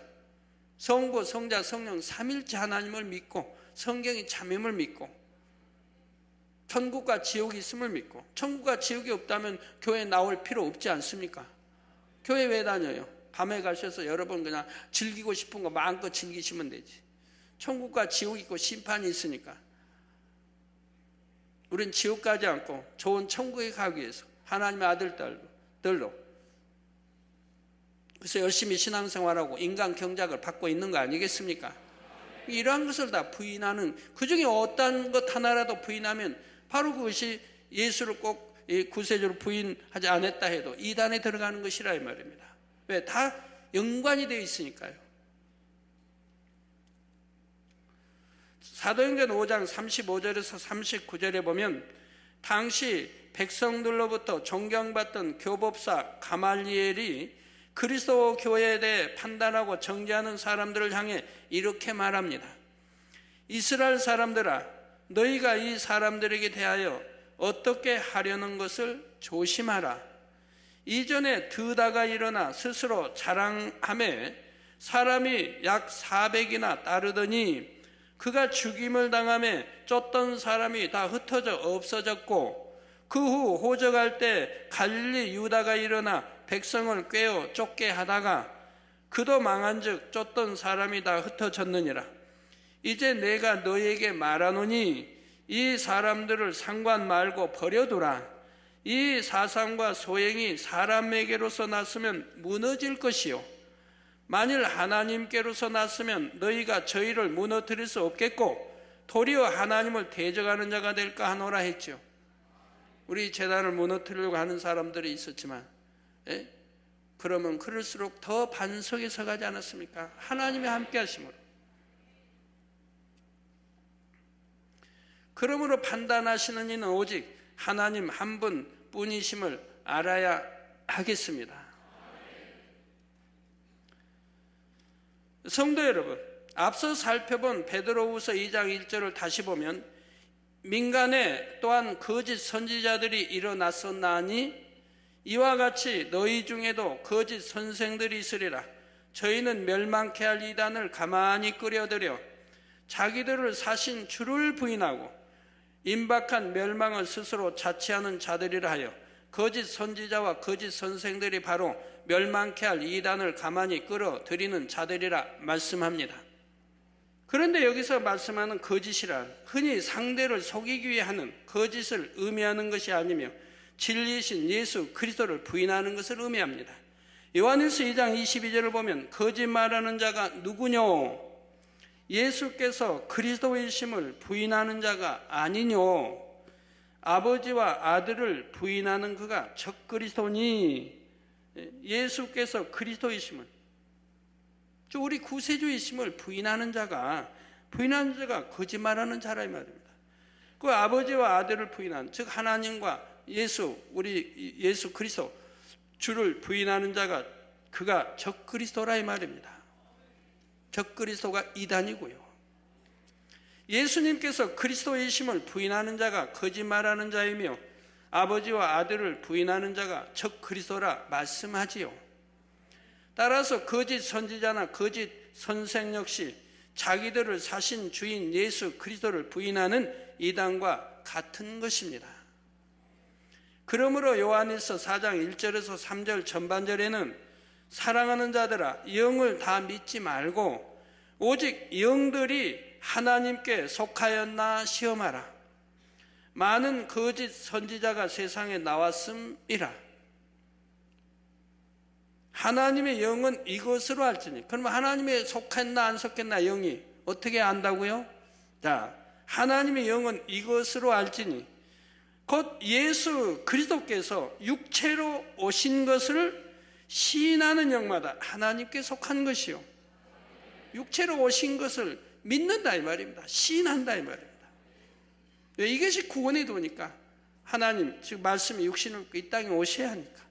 S3: 성부, 성자, 성령 삼일체 하나님을 믿고 성경이 참임을 믿고 천국과 지옥이 있음을 믿고, 천국과 지옥이 없다면 교회 나올 필요 없지 않습니까? 교회 왜 다녀요? 밤에 가셔서 여러분 그냥 즐기고 싶은 거 마음껏 즐기시면 되지. 천국과 지옥이 있고 심판이 있으니까 우린 지옥 가지 않고 좋은 천국에 가기 위해서 하나님의 아들들로 그래서 열심히 신앙생활하고 인간 경작을 받고 있는 거 아니겠습니까? 이러한 것을 다 부인하는, 그 중에 어떤 것 하나라도 부인하면 바로 그것이 예수를 꼭 구세주로 부인하지 않았다 해도 이단에 들어가는 것이라 이 말입니다. 왜? 다 연관이 되어 있으니까요. 사도행전 5장 35절에서 39절에 보면 당시 백성들로부터 존경받던 교법사 가말리엘이 그리스도 교회에 대해 판단하고 정죄하는 사람들을 향해 이렇게 말합니다. 이스라엘 사람들아, 너희가 이 사람들에게 대하여 어떻게 하려는 것을 조심하라. 이전에 드다가 일어나 스스로 자랑하며 사람이 약 400이나 따르더니 그가 죽임을 당하며 쫓던 사람이 다 흩어져 없어졌고, 그 후 호적할 때 갈릴리 유다가 일어나 백성을 꿰어 쫓게 하다가 그도 망한즉 쫓던 사람이 다 흩어졌느니라. 이제 내가 너희에게 말하노니 이 사람들을 상관 말고 버려두라. 이 사상과 소행이 사람에게로서 났으면 무너질 것이요, 만일 하나님께로서 났으면 너희가 저희를 무너뜨릴 수 없겠고 도리어 하나님을 대적하는 자가 될까 하노라 했죠. 우리 재단을 무너뜨리려고 하는 사람들이 있었지만, 그러면 그럴수록 더 반석에 서가지 않았습니까? 하나님의 함께 하심으로. 그러므로 판단하시는 이는 오직 하나님 한 분뿐이심을 알아야 하겠습니다. 성도 여러분, 앞서 살펴본 베드로후서 2장 1절을 다시 보면 민간에 또한 거짓 선지자들이 일어났었나니 이와 같이 너희 중에도 거짓 선생들이 있으리라. 저희는 멸망케 할 이단을 가만히 끌어들여 자기들을 사신 주를 부인하고 임박한 멸망을 스스로 자취하는 자들이라 하여, 거짓 선지자와 거짓 선생들이 바로 멸망케 할 이단을 가만히 끌어들이는 자들이라 말씀합니다. 그런데 여기서 말씀하는 거짓이란 흔히 상대를 속이기 위해 하는 거짓을 의미하는 것이 아니며 진리이신 예수 그리스도를 부인하는 것을 의미합니다. 요한일서 2장 22절을 보면 거짓말하는 자가 누구뇨? 예수께서 그리스도이심을 부인하는 자가 아니뇨? 아버지와 아들을 부인하는 그가 적그리스도니. 예수께서 그리스도이심을, 우리 구세주이심을 부인하는 자가 거짓말하는 자라 이 말입니다. 그 아버지와 아들을 부인하는, 즉 하나님과 우리 예수 그리스도 주를 부인하는 자가 그가 적그리스도라 이 말입니다. 적그리스도가 이단이고요. 예수님께서 그리스도이심을 부인하는 자가 거짓말하는 자이며 아버지와 아들을 부인하는 자가 적그리스도라 말씀하지요. 따라서 거짓 선지자나 거짓 선생 역시 자기들을 사신 주인 예수 그리스도를 부인하는 이단과 같은 것입니다. 그러므로 요한일서 4장 1절에서 3절 전반절에는 사랑하는 자들아, 영을 다 믿지 말고 오직 영들이 하나님께 속하였나 시험하라. 많은 거짓 선지자가 세상에 나왔음이라. 하나님의 영은 이것으로 알지니. 그러면 하나님에 속했나 안 속했나 영이 어떻게 안다고요? 자, 하나님의 영은 이것으로 알지니 곧 예수 그리스도께서 육체로 오신 것을 시인하는 영마다 하나님께 속한 것이요, 육체로 오신 것을 믿는다 이 말입니다. 시인한다 이 말입니다. 이것이 구원의 도니까 하나님, 즉 말씀이 육신을 입고 이 땅에 오셔야 하니까.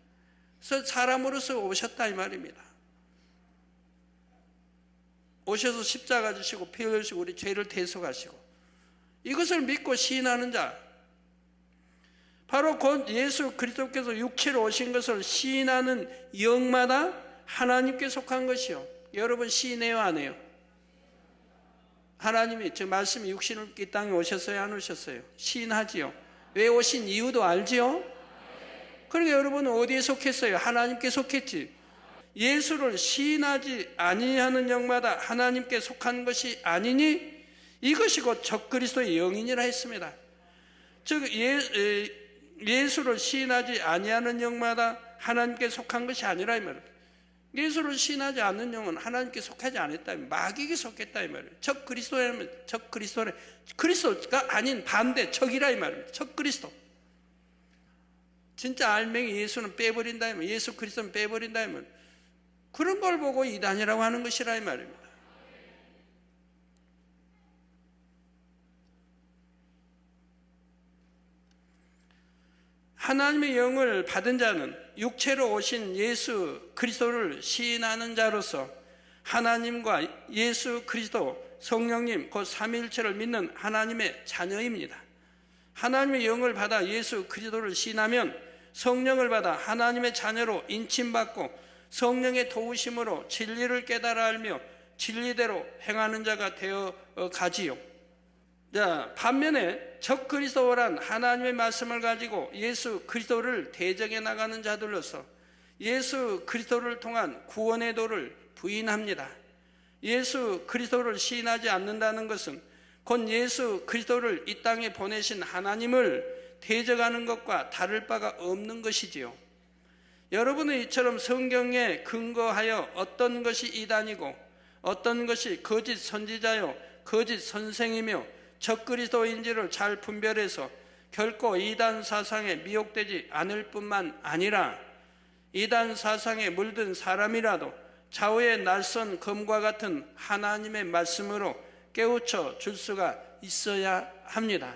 S3: 그래서 사람으로서 오셨다 이 말입니다. 오셔서 십자가 지시고 피 흘리시고 우리 죄를 대속하시고, 이것을 믿고 시인하는 자, 바로 곧 예수 그리스도께서 육체로 오신 것을 시인하는 영마다 하나님께 속한 것이요. 여러분 시인해요, 안 해요? 하나님이 저 말씀이 육신을 이 땅에 오셨어요, 안 오셨어요? 시인하지요. 왜 오신 이유도 알지요? 그러니까 여러분은 어디에 속했어요? 하나님께 속했지. 예수를 시인하지 아니하는 영마다 하나님께 속한 것이 아니니 이것이 곧 적그리스도의 영이니라 했습니다. 즉 예수를 시인하지 아니하는 영마다 하나님께 속한 것이 아니라 이 말입니다. 예수를 시인하지 않는 영은 하나님께 속하지 않았다, 마귀에게 속했다 이 말이에요. 적그리스도라면 적그리스도는 그리스도가 아닌 반대 적이라 이 말입니다. 적그리스도. 진짜 알맹이 예수는 빼버린다 이 말, 예수 그리스도는 빼버린다 이 말. 그런 걸 보고 이단이라고 하는 것이라 이 말입니다. 하나님의 영을 받은 자는 육체로 오신 예수 그리스도를 시인하는 자로서 하나님과 예수 그리스도 성령님 곧 삼위일체를 믿는 하나님의 자녀입니다. 하나님의 영을 받아 예수 그리스도를 시인하면 성령을 받아 하나님의 자녀로 인침받고 성령의 도우심으로 진리를 깨달아 알며 진리대로 행하는 자가 되어 가지요. 자, 반면에 적그리스도란 하나님의 말씀을 가지고 예수 그리스도를 대적해 나가는 자들로서 예수 그리스도를 통한 구원의 도를 부인합니다. 예수 그리스도를 시인하지 않는다는 것은 곧 예수 그리스도를 이 땅에 보내신 하나님을 대적하는 것과 다를 바가 없는 것이지요. 여러분은 이처럼 성경에 근거하여 어떤 것이 이단이고 어떤 것이 거짓 선지자요 거짓 선생이며 적그리스도인지를 잘 분별해서 결코 이단 사상에 미혹되지 않을 뿐만 아니라 이단 사상에 물든 사람이라도 좌우의 낯선 검과 같은 하나님의 말씀으로 깨우쳐 줄 수가 있어야 합니다.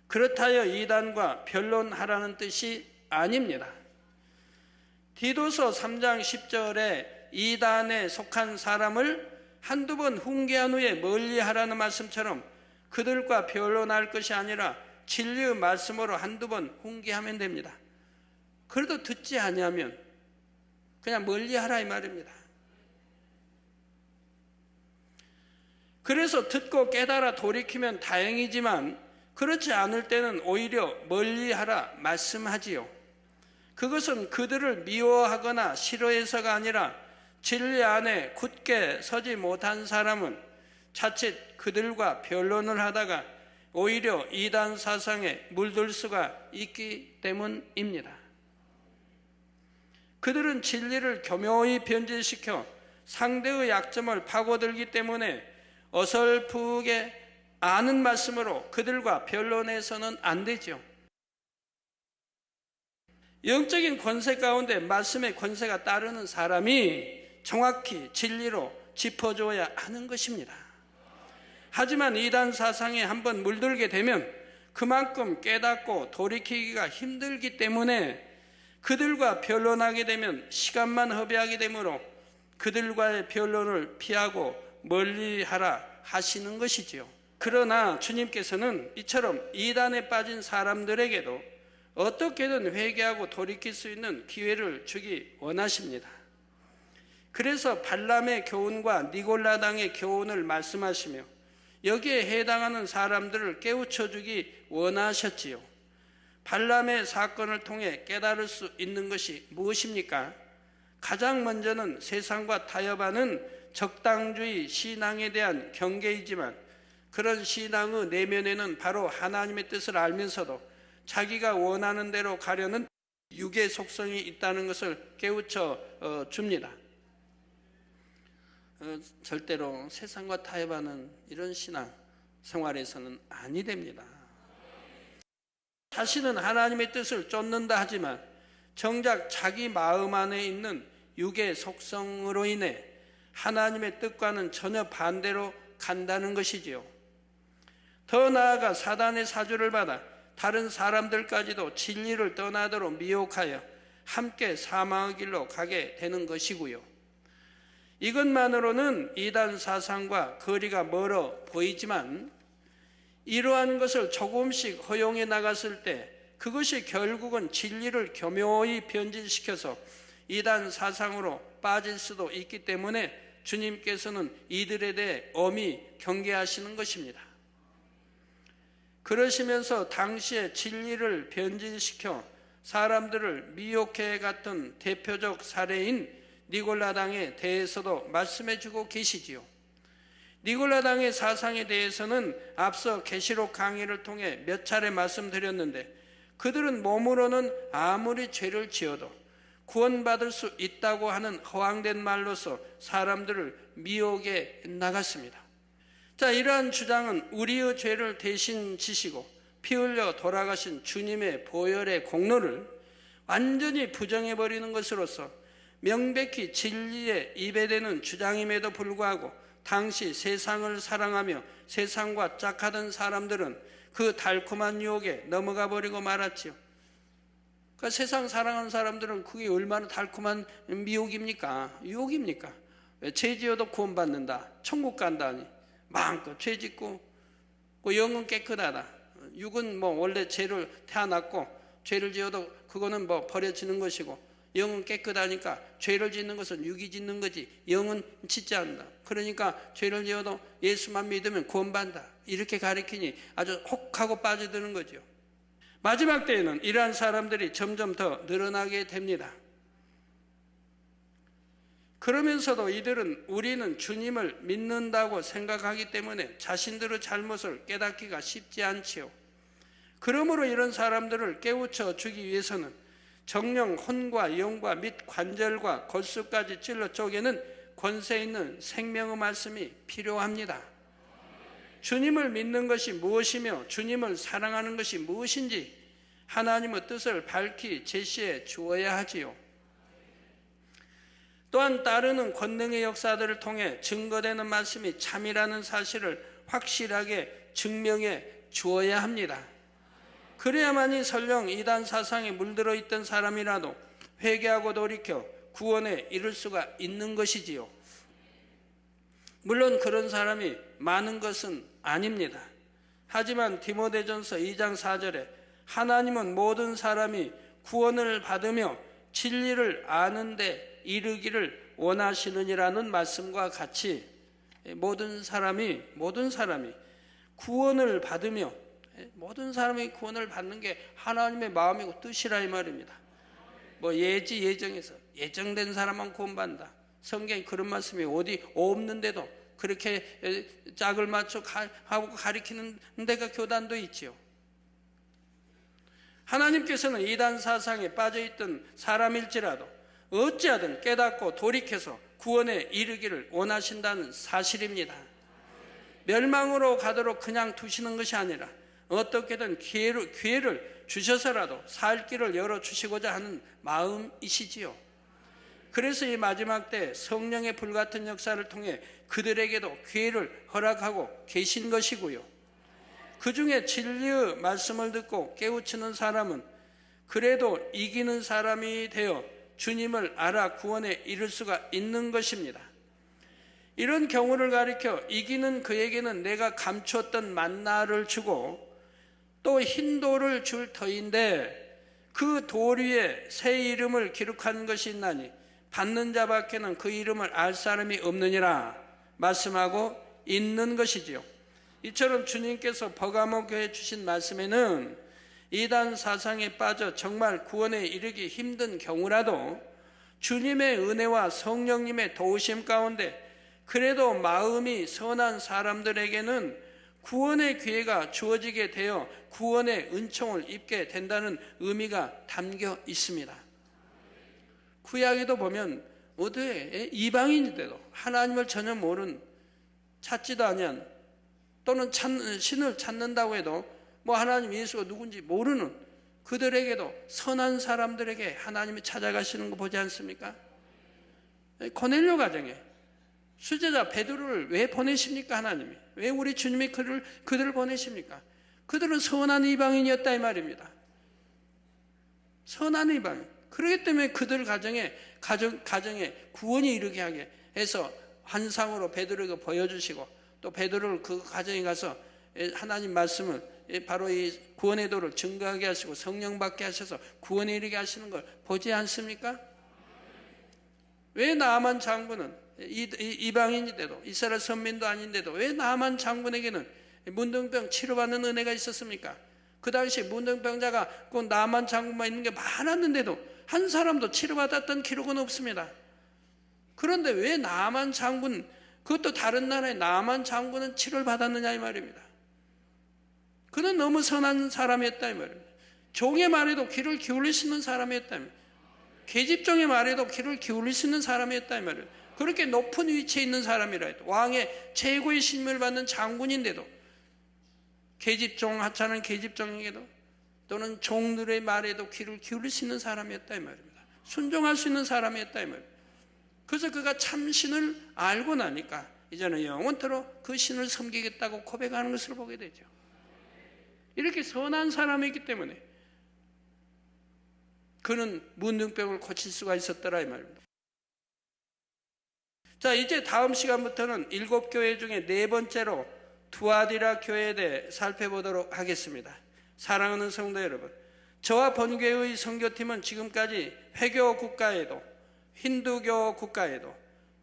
S3: 그렇다여 이단과 변론하라는 뜻이 아닙니다. 디도서 3장 10절에 이단에 속한 사람을 한두 번 훈계한 후에 멀리하라는 말씀처럼 그들과 변론할 것이 아니라 진리의 말씀으로 한두 번 훈계하면 됩니다. 그래도 듣지 아니하면 그냥 멀리하라 이 말입니다. 그래서 듣고 깨달아 돌이키면 다행이지만 그렇지 않을 때는 오히려 멀리하라 말씀하지요. 그것은 그들을 미워하거나 싫어해서가 아니라 진리 안에 굳게 서지 못한 사람은 자칫 그들과 변론을 하다가 오히려 이단 사상에 물들 수가 있기 때문입니다. 그들은 진리를 교묘히 변질시켜 상대의 약점을 파고들기 때문에 어설프게 아는 말씀으로 그들과 변론해서는 안 되죠. 영적인 권세 가운데 말씀의 권세가 따르는 사람이 정확히 진리로 짚어줘야 하는 것입니다. 하지만 이단 사상에 한번 물들게 되면 그만큼 깨닫고 돌이키기가 힘들기 때문에 그들과 변론하게 되면 시간만 허비하게 되므로 그들과의 변론을 피하고 멀리하라 하시는 것이지요. 그러나 주님께서는 이처럼 이단에 빠진 사람들에게도 어떻게든 회개하고 돌이킬 수 있는 기회를 주기 원하십니다. 그래서 발람의 교훈과 니골라당의 교훈을 말씀하시며 여기에 해당하는 사람들을 깨우쳐주기 원하셨지요. 발람의 사건을 통해 깨달을 수 있는 것이 무엇입니까? 가장 먼저는 세상과 타협하는 적당주의 신앙에 대한 경계이지만 그런 신앙의 내면에는 바로 하나님의 뜻을 알면서도 자기가 원하는 대로 가려는 육의 속성이 있다는 것을 깨우쳐 줍니다. 절대로 세상과 타협하는 이런 신앙 생활에서는 아니 됩니다. 자신은 하나님의 뜻을 쫓는다 하지만 정작 자기 마음 안에 있는 육의 속성으로 인해 하나님의 뜻과는 전혀 반대로 간다는 것이지요. 더 나아가 사단의 사주를 받아 다른 사람들까지도 진리를 떠나도록 미혹하여 함께 사망의 길로 가게 되는 것이고요. 이것만으로는 이단 사상과 거리가 멀어 보이지만 이러한 것을 조금씩 허용해 나갔을 때 그것이 결국은 진리를 교묘히 변질시켜서 이단 사상으로 빠질 수도 있기 때문에 주님께서는 이들에 대해 엄히 경계하시는 것입니다. 그러시면서 당시에 진리를 변질시켜 사람들을 미혹해 갔던 대표적 사례인 니골라당에 대해서도 말씀해 주고 계시지요. 니골라당의 사상에 대해서는 앞서 계시록 강의를 통해 몇 차례 말씀드렸는데, 그들은 몸으로는 아무리 죄를 지어도 구원받을 수 있다고 하는 허황된 말로서 사람들을 미혹해 나갔습니다. 자, 이러한 주장은 우리의 죄를 대신 지시고 피 흘려 돌아가신 주님의 보혈의 공로를 완전히 부정해버리는 것으로서 명백히 진리에 입에대는 주장임에도 불구하고 당시 세상을 사랑하며 세상과 짝하던 사람들은 그 달콤한 유혹에 넘어가 버리고 말았지요. 그러니까 세상 사랑하는 사람들은 그게 얼마나 달콤한 미혹입니까? 유혹입니까? 죄 지어도 구원받는다, 천국 간다니 마음껏 죄 짓고, 영은 깨끗하다, 육은 원래 죄를 태어났고 죄를 지어도 그거는 버려지는 것이고, 영은 깨끗하니까 죄를 짓는 것은 육이 짓는 거지 영은 짓지 않는다. 그러니까 죄를 지어도 예수만 믿으면 구원받는다, 이렇게 가르치니 아주 혹하고 빠져드는 거죠. 마지막 때에는 이러한 사람들이 점점 더 늘어나게 됩니다. 그러면서도 이들은 우리는 주님을 믿는다고 생각하기 때문에 자신들의 잘못을 깨닫기가 쉽지 않지요. 그러므로 이런 사람들을 깨우쳐 주기 위해서는 정령 혼과 영과 및 관절과 골수까지 찔러 쪼개는 권세 있는 생명의 말씀이 필요합니다. 주님을 믿는 것이 무엇이며 주님을 사랑하는 것이 무엇인지 하나님의 뜻을 밝히 제시해 주어야 하지요. 또한 따르는 권능의 역사들을 통해 증거되는 말씀이 참이라는 사실을 확실하게 증명해 주어야 합니다. 그래야만이 설령 이단 사상에 물들어 있던 사람이라도 회개하고 돌이켜 구원에 이를 수가 있는 것이지요. 물론 그런 사람이 많은 것은 아닙니다. 하지만 디모데전서 2장 4절에 하나님은 모든 사람이 구원을 받으며 진리를 아는 데 이르기를 원하시느니라는 말씀과 같이 모든 사람이 구원을 받으며, 모든 사람이 구원을 받는 게 하나님의 마음이고 뜻이라 이 말입니다. 예정에서 예정된 사람만 구원받는다, 성경에 그런 말씀이 어디 없는데도 그렇게 짝을 맞춰 하고 가리키는 데가 교단도 있지요. 하나님께서는 이단 사상에 빠져있던 사람일지라도 어찌하든 깨닫고 돌이켜서 구원에 이르기를 원하신다는 사실입니다. 멸망으로 가도록 그냥 두시는 것이 아니라 어떻게든 기회를 주셔서라도 살 길을 열어주시고자 하는 마음이시지요. 그래서 이 마지막 때 성령의 불같은 역사를 통해 그들에게도 기회를 허락하고 계신 것이고요. 그 중에 진리의 말씀을 듣고 깨우치는 사람은 그래도 이기는 사람이 되어 주님을 알아 구원에 이를 수가 있는 것입니다. 이런 경우를 가리켜 이기는 그에게는 내가 감추었던 만나를 주고 또 흰 돌을 줄 터인데 그 돌 위에 새 이름을 기록한 것이 있나니 받는 자밖에는 그 이름을 알 사람이 없느니라 말씀하고 있는 것이지요. 이처럼 주님께서 버가모 교회에 주신 말씀에는 이단 사상에 빠져 정말 구원에 이르기 힘든 경우라도 주님의 은혜와 성령님의 도우심 가운데 그래도 마음이 선한 사람들에게는 구원의 기회가 주어지게 되어 구원의 은총을 입게 된다는 의미가 담겨 있습니다. 구약에도 보면 어디에 이방인인데도 하나님을 전혀 모르는, 찾지도 아니한, 또는 신을 찾는다고 해도 하나님 예수가 누군지 모르는 그들에게도 선한 사람들에게 하나님이 찾아가시는 거 보지 않습니까? 고넬료 가정에 수제자 베드로를 왜 보내십니까? 하나님이 왜 우리 주님이 그들을 보내십니까? 그들은 선한 이방인이었다 이 말입니다. 선한 이방인. 그렇기 때문에 그들 가정에 구원이 이르게 하게 해서 환상으로 베드로에게 보여주시고 또 베드로를 그 가정에 가서 하나님 말씀을 바로 이 구원의 도를 증거하게 하시고 성령 받게 하셔서 구원에 이르게 하시는 걸 보지 않습니까? 왜 나만 장군은 이방인인데도 이스라엘 선민도 아닌데도 왜 나만 장군에게는 문둥병 치료받는 은혜가 있었습니까? 그 당시 문둥병자가 꼭 나만 장군만 있는 게 많았는데도 한 사람도 치료받았던 기록은 없습니다. 그런데 왜 나만 장군, 그것도 다른 나라의 나만 장군은 치료를 받았느냐 이 말입니다. 그는 너무 선한 사람이었다 이 말입니다. 종의 말에도 귀를 기울일 수 있는 사람이었다 이 말입니다. 계집종의 말에도 귀를 기울일 수 있는 사람이었다 이 말입니다. 그렇게 높은 위치에 있는 사람이라 해도 왕의 최고의 신임을 받는 장군인데도 계집종 하찮은 계집종에게도 또는 종들의 말에도 귀를 기울일 수 있는 사람이었다 이 말입니다. 순종할 수 있는 사람이었다 이 말입니다. 그래서 그가 참 신을 알고 나니까 이제는 영원토록 그 신을 섬기겠다고 고백하는 것을 보게 되죠. 이렇게 선한 사람이기 때문에 그는 문둥병을 고칠 수가 있었더라 이 말입니다. 자, 이제 다음 시간부터는 7교회 중에 4번째로 두아디라 교회에 대해 살펴보도록 하겠습니다. 사랑하는 성도 여러분, 저와 본교회의 선교팀은 지금까지 회교 국가에도 힌두교 국가에도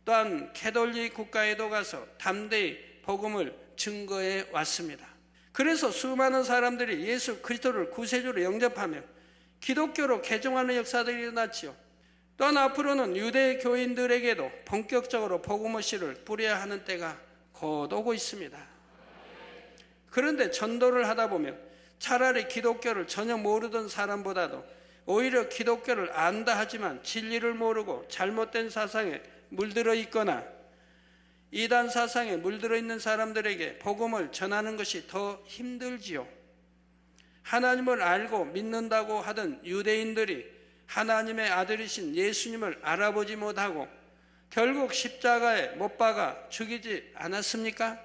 S3: 또한 캐톨릭 국가에도 가서 담대히 복음을 증거해 왔습니다. 그래서 수많은 사람들이 예수 그리스도를 구세주로 영접하며 기독교로 개종하는 역사들이 일어났지요. 또한 앞으로는 유대 교인들에게도 본격적으로 복음의 씨를 뿌려야 하는 때가 곧 오고 있습니다. 그런데 전도를 하다 보면 차라리 기독교를 전혀 모르던 사람보다도 오히려 기독교를 안다 하지만 진리를 모르고 잘못된 사상에 물들어 있거나 이단 사상에 물들어 있는 사람들에게 복음을 전하는 것이 더 힘들지요. 하나님을 알고 믿는다고 하던 유대인들이 하나님의 아들이신 예수님을 알아보지 못하고 결국 십자가에 못 박아 죽이지 않았습니까?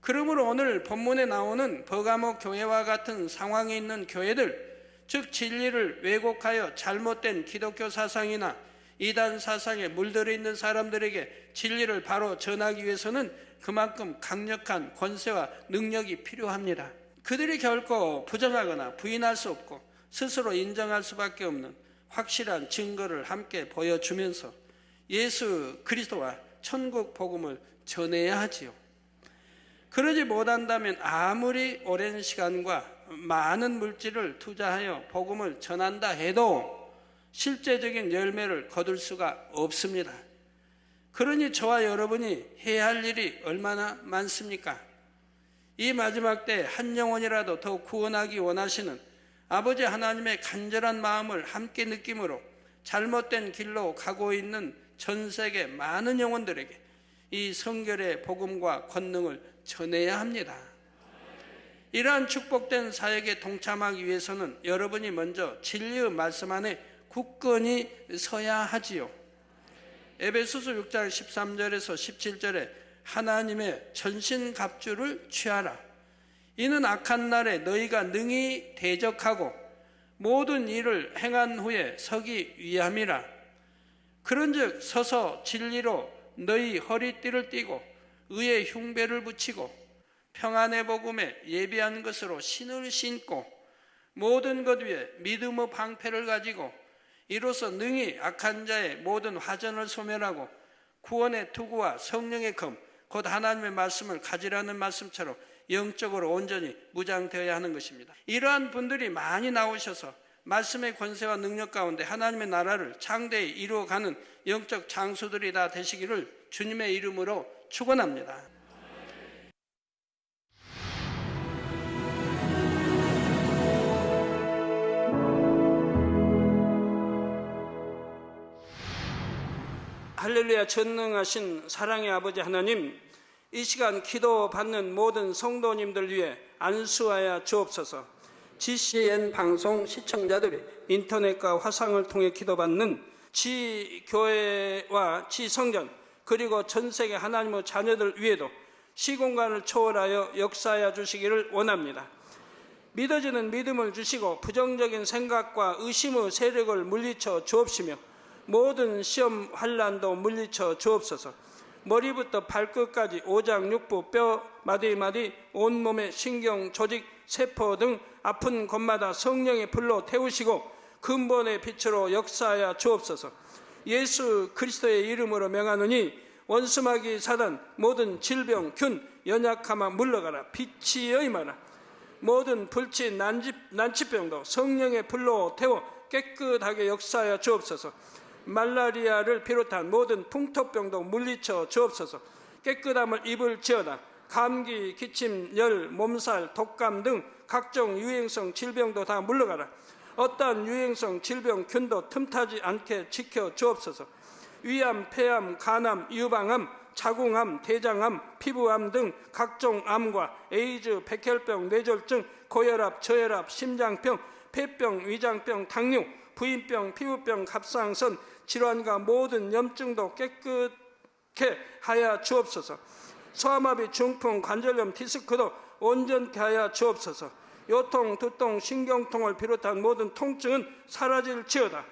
S3: 그러므로 오늘 본문에 나오는 버가모 교회와 같은 상황에 있는 교회들, 즉 진리를 왜곡하여 잘못된 기독교 사상이나 이단 사상에 물들어 있는 사람들에게 진리를 바로 전하기 위해서는 그만큼 강력한 권세와 능력이 필요합니다. 그들이 결코 부정하거나 부인할 수 없고 스스로 인정할 수밖에 없는 확실한 증거를 함께 보여주면서 예수 그리스도와 천국 복음을 전해야 하지요. 그러지 못한다면 아무리 오랜 시간과 많은 물질을 투자하여 복음을 전한다 해도 실제적인 열매를 거둘 수가 없습니다. 그러니 저와 여러분이 해야 할 일이 얼마나 많습니까? 이 마지막 때 한 영혼이라도 더 구원하기 원하시는 아버지 하나님의 간절한 마음을 함께 느낌으로 잘못된 길로 가고 있는 전 세계 많은 영혼들에게 이 성결의 복음과 권능을 전해야 합니다. 이러한 축복된 사역에 동참하기 위해서는 여러분이 먼저 진리의 말씀 안에 굳건히 서야 하지요. 에베소서 6장 13절에서 17절에 하나님의 전신갑주를 취하라. 이는 악한 날에 너희가 능히 대적하고 모든 일을 행한 후에 서기 위함이라. 그런즉 서서 진리로 너희 허리띠를 띠고 의의 흉배를 붙이고 평안의 복음에 예비한 것으로 신을 신고 모든 것 위에 믿음의 방패를 가지고 이로써 능히 악한 자의 모든 화전을 소멸하고 구원의 투구와 성령의 검 곧 하나님의 말씀을 가지라는 말씀처럼 영적으로 온전히 무장되어야 하는 것입니다. 이러한 분들이 많이 나오셔서 말씀의 권세와 능력 가운데 하나님의 나라를 장대히 이루어가는 영적 장수들이 다 되시기를 주님의 이름으로 축원합니다. 할렐루야. 전능하신 사랑의 아버지 하나님, 이 시간 기도받는 모든 성도님들 위해 안수하여 주옵소서. GCN 방송 시청자들이 인터넷과 화상을 통해 기도받는 지교회와 지성전 그리고 전세계 하나님의 자녀들 위에도 시공간을 초월하여 역사하여 주시기를 원합니다. 믿어지는 믿음을 주시고 부정적인 생각과 의심의 세력을 물리쳐 주옵시며 모든 시험 환난도 물리쳐 주옵소서. 머리부터 발끝까지 오장육부, 뼈, 마디마디, 온몸의 신경, 조직, 세포 등 아픈 곳마다 성령의 불로 태우시고 근본의 빛으로 역사하여 주옵소서. 예수 그리스도의 이름으로 명하노니 원수마귀 사단 모든 질병, 균, 연약함아 물러가라. 빛이 임하라. 모든 불치, 난치병도 성령의 불로 태워 깨끗하게 역사하여 주옵소서. 말라리아를 비롯한 모든 풍토병도 물리쳐 주옵소서. 깨끗함을 입을지어다. 감기, 기침, 열, 몸살, 독감 등 각종 유행성 질병도 다 물러가라. 어떠한 유행성 질병, 균도 틈타지 않게 지켜 주옵소서. 위암, 폐암, 간암, 유방암, 자궁암, 대장암, 피부암 등 각종 암과 에이즈, 백혈병, 뇌졸중, 고혈압, 저혈압, 심장병, 폐병, 위장병, 당뇨, 부인병, 피부병, 갑상선 질환과 모든 염증도 깨끗게 하여 주옵소서. 소아마비, 중풍, 관절염, 디스크도 온전케 하여 주옵소서. 요통, 두통, 신경통을 비롯한 모든 통증은 사라질지어다.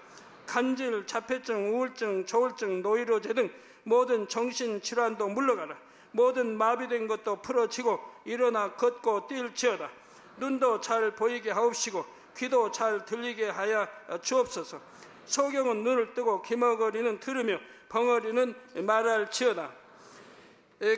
S3: 간질, 자폐증, 우울증, 조울증, 노이로제 등 모든 정신질환도 물러가라. 모든 마비된 것도 풀어지고 일어나 걷고 뛸지어다. 눈도 잘 보이게 하옵시고 귀도 잘 들리게 하여 주옵소서. 소경은 눈을 뜨고 기머거리는 들으며 벙어리는 말할지어다.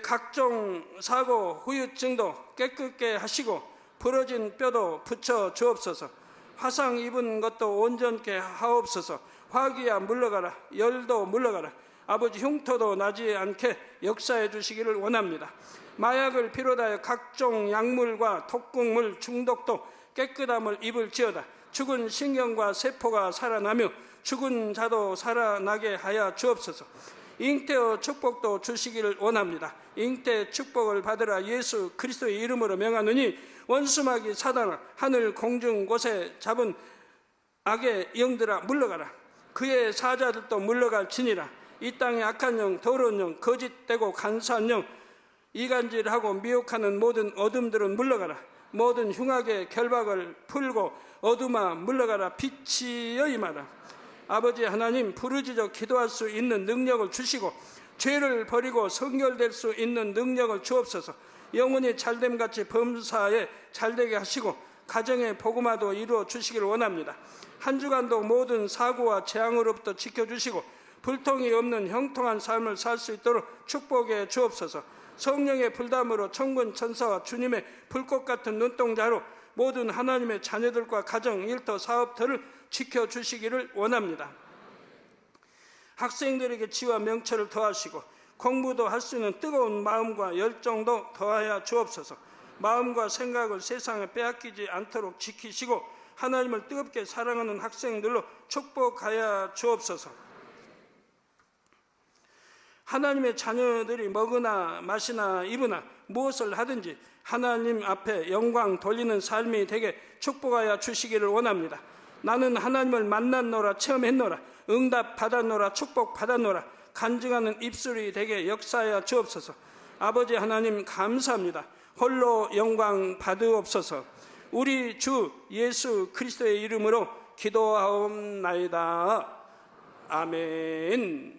S3: 각종 사고, 후유증도 깨끗게 하시고 부러진 뼈도 붙여 주옵소서. 화상 입은 것도 온전케 하옵소서. 화기야 물러가라. 열도 물러가라. 아버지 흉터도 나지 않게 역사해 주시기를 원합니다. 마약을 비롯하여 각종 약물과 독극물 중독도 깨끗함을 입을지어다. 죽은 신경과 세포가 살아나며 죽은 자도 살아나게 하여 주옵소서. 잉태의 축복도 주시기를 원합니다. 잉태 축복을 받으라. 예수 그리스도의 이름으로 명하노니 원수마귀 사단아, 하늘 공중 곳에 잡은 악의 영들아 물러가라. 그의 사자들도 물러갈지니라. 이 땅의 악한 영, 더러운 영, 거짓되고 간사한 영, 이간질하고 미혹하는 모든 어둠들은 물러가라. 모든 흉악의 결박을 풀고 어둠아 물러가라. 빛이 임하라. 아버지 하나님, 부르짖어 기도할 수 있는 능력을 주시고 죄를 버리고 성결될 수 있는 능력을 주옵소서. 영혼이 잘됨같이 범사에 잘되게 하시고 가정의 복음화도 이루어 주시기를 원합니다. 한 주간도 모든 사고와 재앙으로부터 지켜주시고 불통이 없는 형통한 삶을 살 수 있도록 축복해 주옵소서. 성령의 불담으로 천군 천사와 주님의 불꽃 같은 눈동자로 모든 하나님의 자녀들과 가정, 일터, 사업터를 지켜주시기를 원합니다. 학생들에게 지와 명철을 더하시고 공부도 할 수 있는 뜨거운 마음과 열정도 더하여 주옵소서. 마음과 생각을 세상에 빼앗기지 않도록 지키시고 하나님을 뜨겁게 사랑하는 학생들로 축복하여 주옵소서. 하나님의 자녀들이 먹으나 마시나 입으나 무엇을 하든지 하나님 앞에 영광 돌리는 삶이 되게 축복하여 주시기를 원합니다. 나는 하나님을 만났노라, 체험했노라, 응답 받았노라, 축복 받았노라, 간증하는 입술이 되게 역사하여 주옵소서. 아버지 하나님 감사합니다. 홀로 영광 받으옵소서. 우리 주 예수 그리스도의 이름으로 기도하옵나이다. 아멘.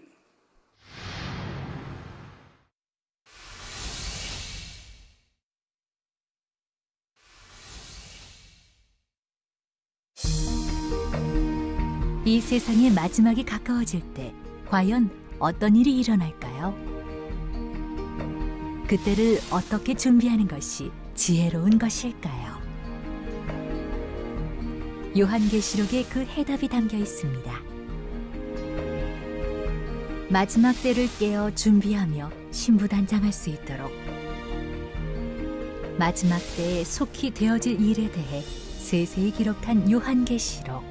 S1: 이 세상의 마지막이 가까워질 때 과연 어떤 일이 일어날까요? 그때를 어떻게 준비하는 것이 지혜로운 것일까요? 요한계시록에 그 해답이 담겨 있습니다. 마지막 때를 깨어 준비하며 신부단장할 수 있도록 마지막 때에 속히 되어질 일에 대해 세세히 기록한 요한계시록.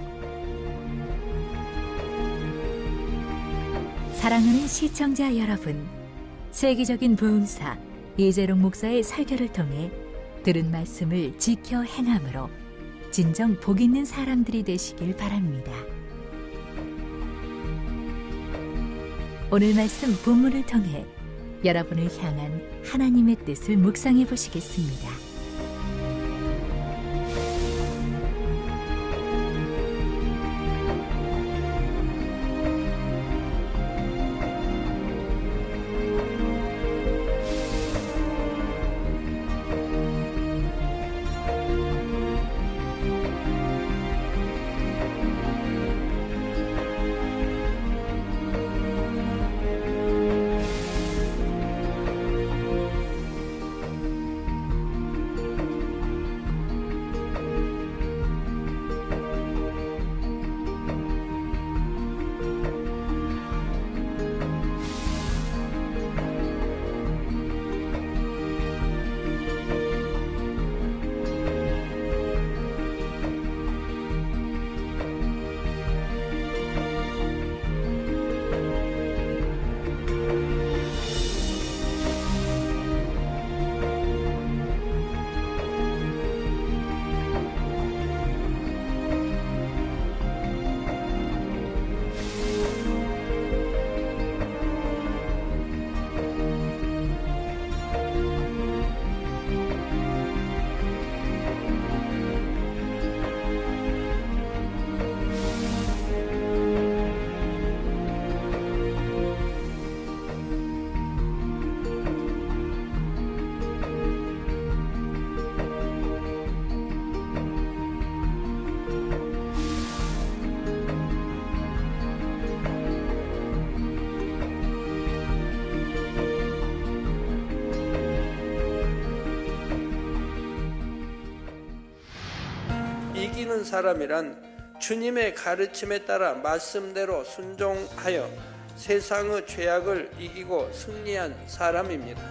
S1: 사랑하는 시청자 여러분, 세계적인 부흥사 이재롱 목사의 설교를 통해 들은 말씀을 지켜 행함으로 진정 복 있는 사람들이 되시길 바랍니다. 오늘 말씀 본문을 통해 여러분을 향한 하나님의 뜻을 묵상해 보시겠습니다.
S3: 이기는 사람이란 주님의 가르침에 따라 말씀대로 순종하여 세상의 죄악을 이기고 승리한 사람입니다.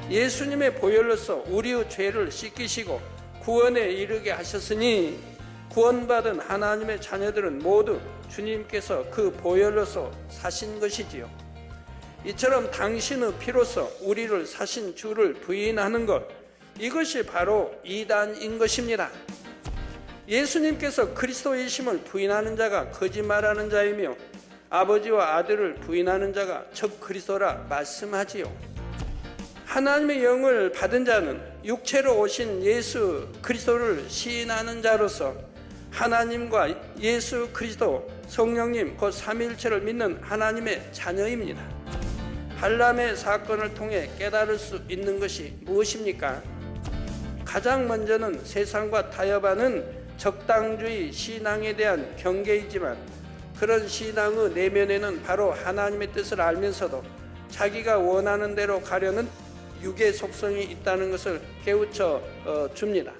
S3: 예수님의 보혈로서 우리의 죄를 씻기시고 구원에 이르게 하셨으니 구원받은 하나님의 자녀들은 모두 주님께서 그 보혈로서 사신 것이지요. 이처럼 당신의 피로서 우리를 사신 주를 부인하는 것, 이것이 바로 이단인 것입니다. 예수님께서 그리스도이심을 부인하는 자가 거짓말하는 자이며 아버지와 아들을 부인하는 자가 적 그리스도라 말씀하지요. 하나님의 영을 받은 자는 육체로 오신 예수 그리스도를 시인하는 자로서 하나님과 예수 그리스도 성령님 곧 삼위일체를 믿는 하나님의 자녀입니다. 발람의 사건을 통해 깨달을 수 있는 것이 무엇입니까? 가장 먼저는 세상과 타협하는 적당주의 신앙에 대한 경계이지만 그런 신앙의 내면에는 바로 하나님의 뜻을 알면서도 자기가 원하는 대로 가려는 육의 속성이 있다는 것을 깨우쳐 줍니다.